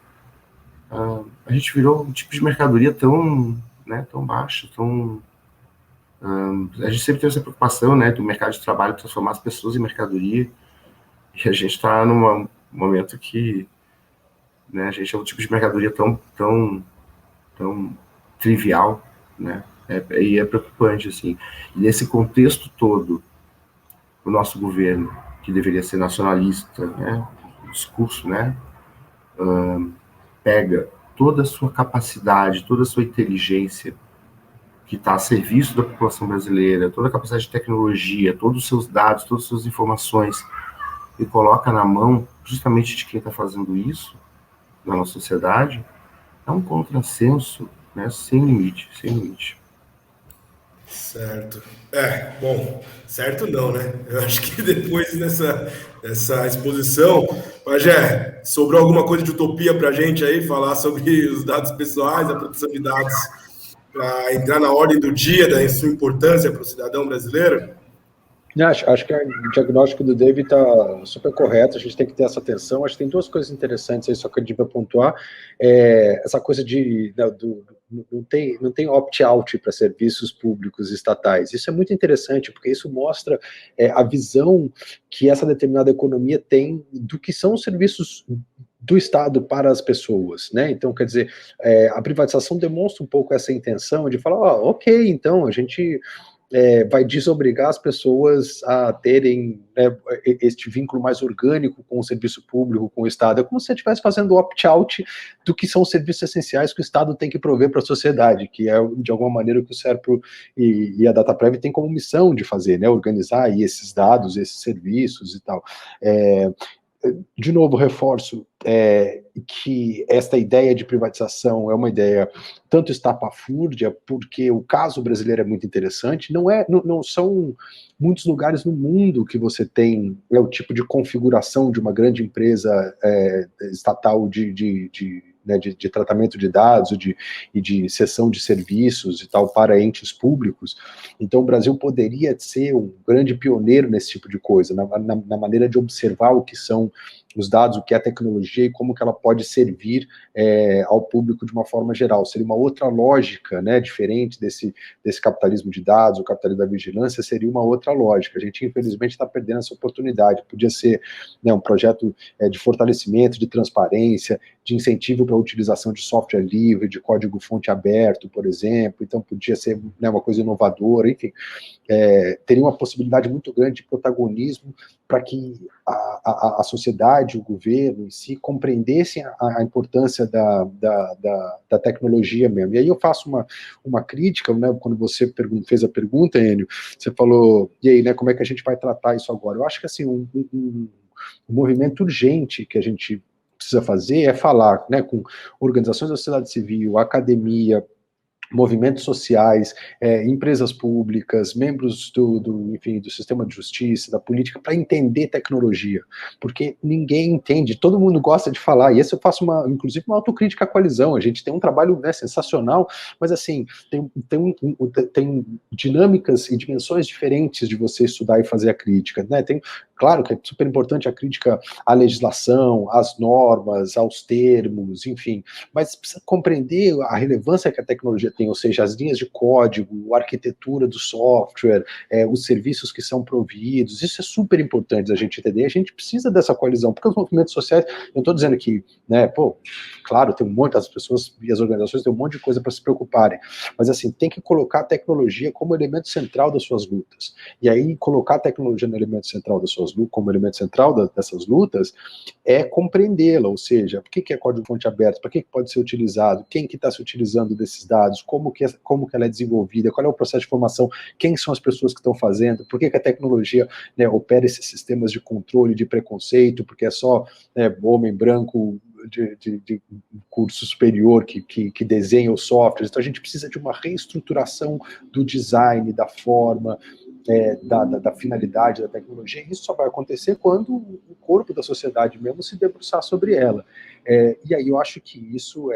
a gente virou um tipo de mercadoria tão baixo, tão... a gente sempre teve essa preocupação, né, do mercado de trabalho transformar as pessoas em mercadoria, e a gente está num momento que, né, a gente é um tipo de mercadoria tão trivial, né, e é preocupante, assim. E nesse contexto todo, o nosso governo, que deveria ser nacionalista, né, o discurso, né, pega toda a sua capacidade, toda a sua inteligência, que está a serviço da população brasileira, toda a capacidade de tecnologia, todos os seus dados, todas as suas informações, e coloca na mão justamente de quem está fazendo isso na nossa sociedade, é um contrassenso, né, sem limite, sem limite. Certo. Bom, certo não, né? Eu acho que depois dessa exposição, Pajé, sobrou alguma coisa de utopia para a gente aí, falar sobre os dados pessoais, a proteção de dados, para entrar na ordem do dia da sua importância para o cidadão brasileiro? Acho que o diagnóstico do David está super correto, a gente tem que ter essa atenção. Acho que tem duas coisas interessantes aí, só que a gente vai pontuar. Essa coisa de não tem opt-out para serviços públicos estatais. Isso é muito interessante, porque isso mostra a visão que essa determinada economia tem do que são os serviços do Estado para as pessoas, né? Então, quer dizer, a privatização demonstra um pouco essa intenção de falar, ok, então a gente vai desobrigar as pessoas a terem, né, este vínculo mais orgânico com o serviço público, com o Estado. É como se você estivesse fazendo opt-out do que são os serviços essenciais que o Estado tem que prover para a sociedade, que é, de alguma maneira, o que o SERPRO e a DataPrev tem como missão de fazer, né, organizar aí esses dados, esses serviços e tal. De novo, reforço que esta ideia de privatização é uma ideia tanto estapafúrdia, porque o caso brasileiro é muito interessante, não são muitos lugares no mundo que você tem o tipo de configuração de uma grande empresa estatal de tratamento de dados e de cessão de serviços e tal para entes públicos. Então o Brasil poderia ser um grande pioneiro nesse tipo de coisa, na maneira de observar o que são os dados, o que é a tecnologia e como que ela pode servir ao público de uma forma geral. Seria uma outra lógica, né, diferente desse capitalismo de dados, o capitalismo da vigilância, seria uma outra lógica. A gente, infelizmente, está perdendo essa oportunidade. Podia ser, né, um projeto de fortalecimento, de transparência, de incentivo para a utilização de software livre, de código-fonte aberto, por exemplo. Então, podia ser, né, uma coisa inovadora, enfim. Teria uma possibilidade muito grande de protagonismo para que a sociedade, o governo em si, compreendessem a importância da tecnologia mesmo. E aí eu faço uma crítica, né, quando você fez a pergunta, Enio, você falou, e aí, né, como é que a gente vai tratar isso agora? Eu acho que assim, um movimento urgente que a gente precisa fazer é falar, né, com organizações da sociedade civil, academia, movimentos sociais, empresas públicas, membros enfim, do sistema de justiça, da política, para entender tecnologia, porque ninguém entende, todo mundo gosta de falar, e esse eu faço, inclusive, uma autocrítica à coalizão, a gente tem um trabalho, né, sensacional, mas assim, tem dinâmicas e dimensões diferentes de você estudar e fazer a crítica, né, claro que é super importante a crítica à legislação, às normas, aos termos, enfim, mas precisa compreender a relevância que a tecnologia tem, ou seja, as linhas de código, a arquitetura do software, os serviços que são providos, isso é super importante a gente entender, a gente precisa dessa coalizão, porque os movimentos sociais, eu não estou dizendo que, né, claro, tem um monte, as pessoas e as organizações têm um monte de coisa para se preocuparem, mas assim, tem que colocar a tecnologia como elemento central das suas lutas, e aí colocar a tecnologia no elemento central das suas lutas, como elemento central dessas lutas, é compreendê-la, ou seja, por que é código-fonte aberto, para que pode ser utilizado, quem que está se utilizando desses dados, como que ela é desenvolvida, qual é o processo de formação, quem são as pessoas que estão fazendo, por que a tecnologia, né, opera esses sistemas de controle de preconceito, porque é só, né, homem branco de curso superior que desenha os softwares, então a gente precisa de uma reestruturação do design, da forma, da finalidade da tecnologia, e isso só vai acontecer quando o corpo da sociedade mesmo se debruçar sobre ela. E aí eu acho que isso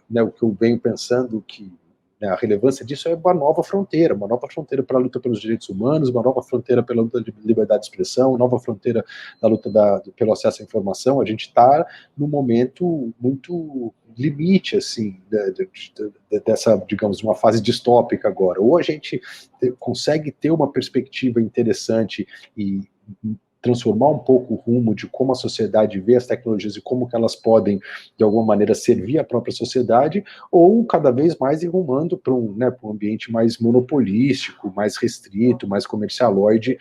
né, o que eu venho pensando que, né, a relevância disso é uma nova fronteira para a luta pelos direitos humanos, uma nova fronteira pela luta de liberdade de expressão, uma nova fronteira da luta pelo acesso à informação. A gente está num momento muito limite, assim, dessa, digamos, uma fase distópica agora. Ou a gente consegue ter uma perspectiva interessante e transformar um pouco o rumo de como a sociedade vê as tecnologias e como que elas podem, de alguma maneira, servir a própria sociedade, ou cada vez mais ir rumando para um ambiente mais monopolístico, mais restrito, mais comercialoide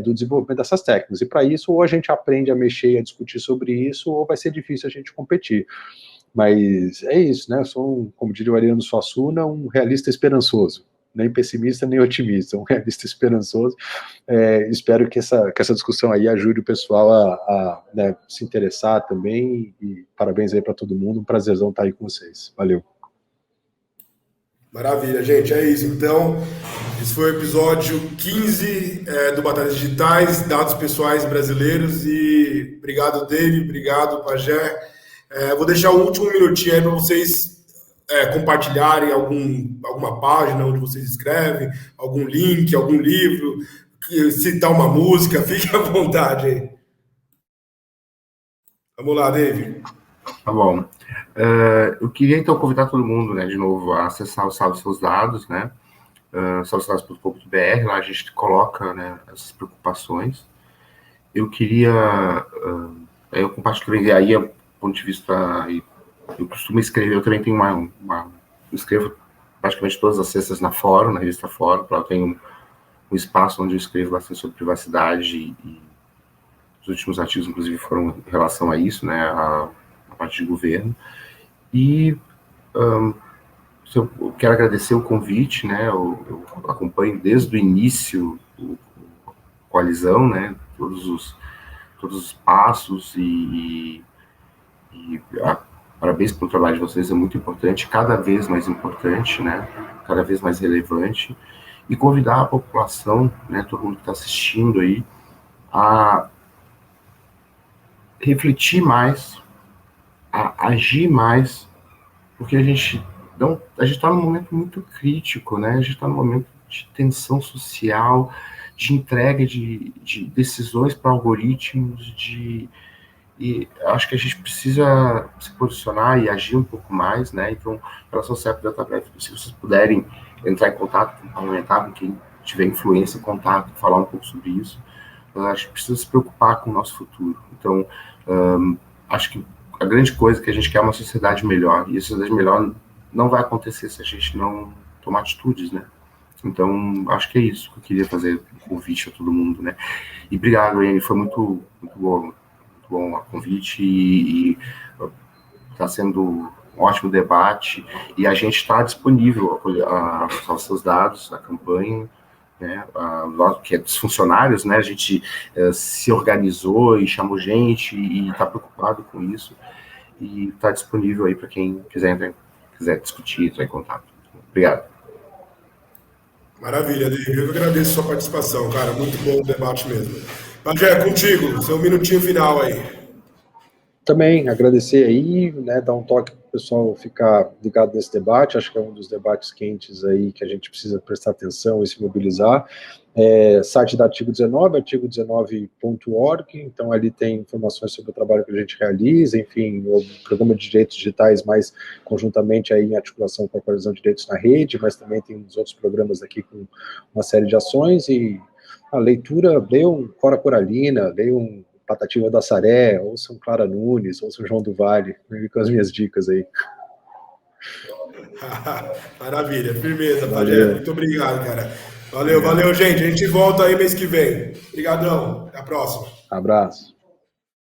do desenvolvimento dessas técnicas. E para isso, ou a gente aprende a mexer e a discutir sobre isso, ou vai ser difícil a gente competir. Mas é isso, né? Eu sou, como diria o Ariano Suassuna, um realista esperançoso. Nem pessimista, nem otimista, um realista esperançoso. Espero que essa discussão aí ajude o pessoal a né, se interessar também, e parabéns aí para todo mundo, um prazerzão estar aí com vocês. Valeu. Maravilha, gente, é isso. Então, esse foi o episódio 15 do Batalhas Digitais, dados pessoais brasileiros, e obrigado, David, obrigado, Pajé. Vou deixar o último minutinho aí para vocês compartilharem alguma página onde vocês escrevem, algum link, algum livro, citar uma música, fique à vontade aí. Vamos lá, David. Tá bom. Eu queria então convidar todo mundo, né, de novo, a acessar o Salve Seus Dados, né, salveseusdados.com.br, lá a gente coloca, né, essas preocupações. Eu queria, eu compartilhei aí, do ponto de vista, eu costumo escrever, eu também tenho eu escrevo praticamente todas as sextas na Fórum, na revista Fórum, eu tenho um espaço onde eu escrevo bastante sobre privacidade, e os últimos artigos, inclusive, foram em relação a isso, né, a parte de governo. E eu quero agradecer o convite, né, eu acompanho desde o início a coalizão, né, todos os passos, e parabéns pelo trabalho de vocês, é muito importante, cada vez mais importante, né, cada vez mais relevante, e convidar a população, né, todo mundo que está assistindo aí, a refletir mais, a agir mais, porque a gente está num momento muito crítico, né, a gente está num momento de tensão social, de entrega de decisões para algoritmos, e acho que a gente precisa se posicionar e agir um pouco mais, né? Então, em relação ao CEP DataPrev, se vocês puderem entrar em contato com o parlamentar, com quem tiver influência, contato, falar um pouco sobre isso, acho que precisa se preocupar com o nosso futuro. Então, acho que a grande coisa que a gente quer é uma sociedade melhor, e a sociedade melhor não vai acontecer se a gente não tomar atitudes, né? Então, acho que é isso que eu queria fazer, um convite a todo mundo, né? E obrigado, Anne, foi muito bom o convite, e está sendo um ótimo debate, e a gente está disponível aos seus dados, a campanha, né, que é dos funcionários, né, a gente se organizou e chamou gente, e está preocupado com isso, e está disponível aí para quem quiser entrar em quiser discutir, entrar em contato. Obrigado. Maravilha, David. Eu que agradeço a sua participação, cara. Muito bom o debate mesmo. Pajé, contigo, seu minutinho final aí. Também agradecer aí, né, dar um toque para o pessoal ficar ligado nesse debate, acho que é um dos debates quentes aí que a gente precisa prestar atenção e se mobilizar. Site da Artigo 19, artigo19.org, então ali tem informações sobre o trabalho que a gente realiza, enfim, o programa de direitos digitais mais conjuntamente aí em articulação com a Coalizão de Direitos na Rede, mas também tem uns outros programas aqui com uma série de ações, e a leitura, leiam Cora Coralina, leiam Patativa da Saré, ouçam Clara Nunes, ouçam João do Vale, com as minhas dicas aí. Maravilha, firmeza, Pajé. Muito obrigado, cara. Valeu, gente. A gente volta aí mês que vem. Obrigadão. Até a próxima. Abraço.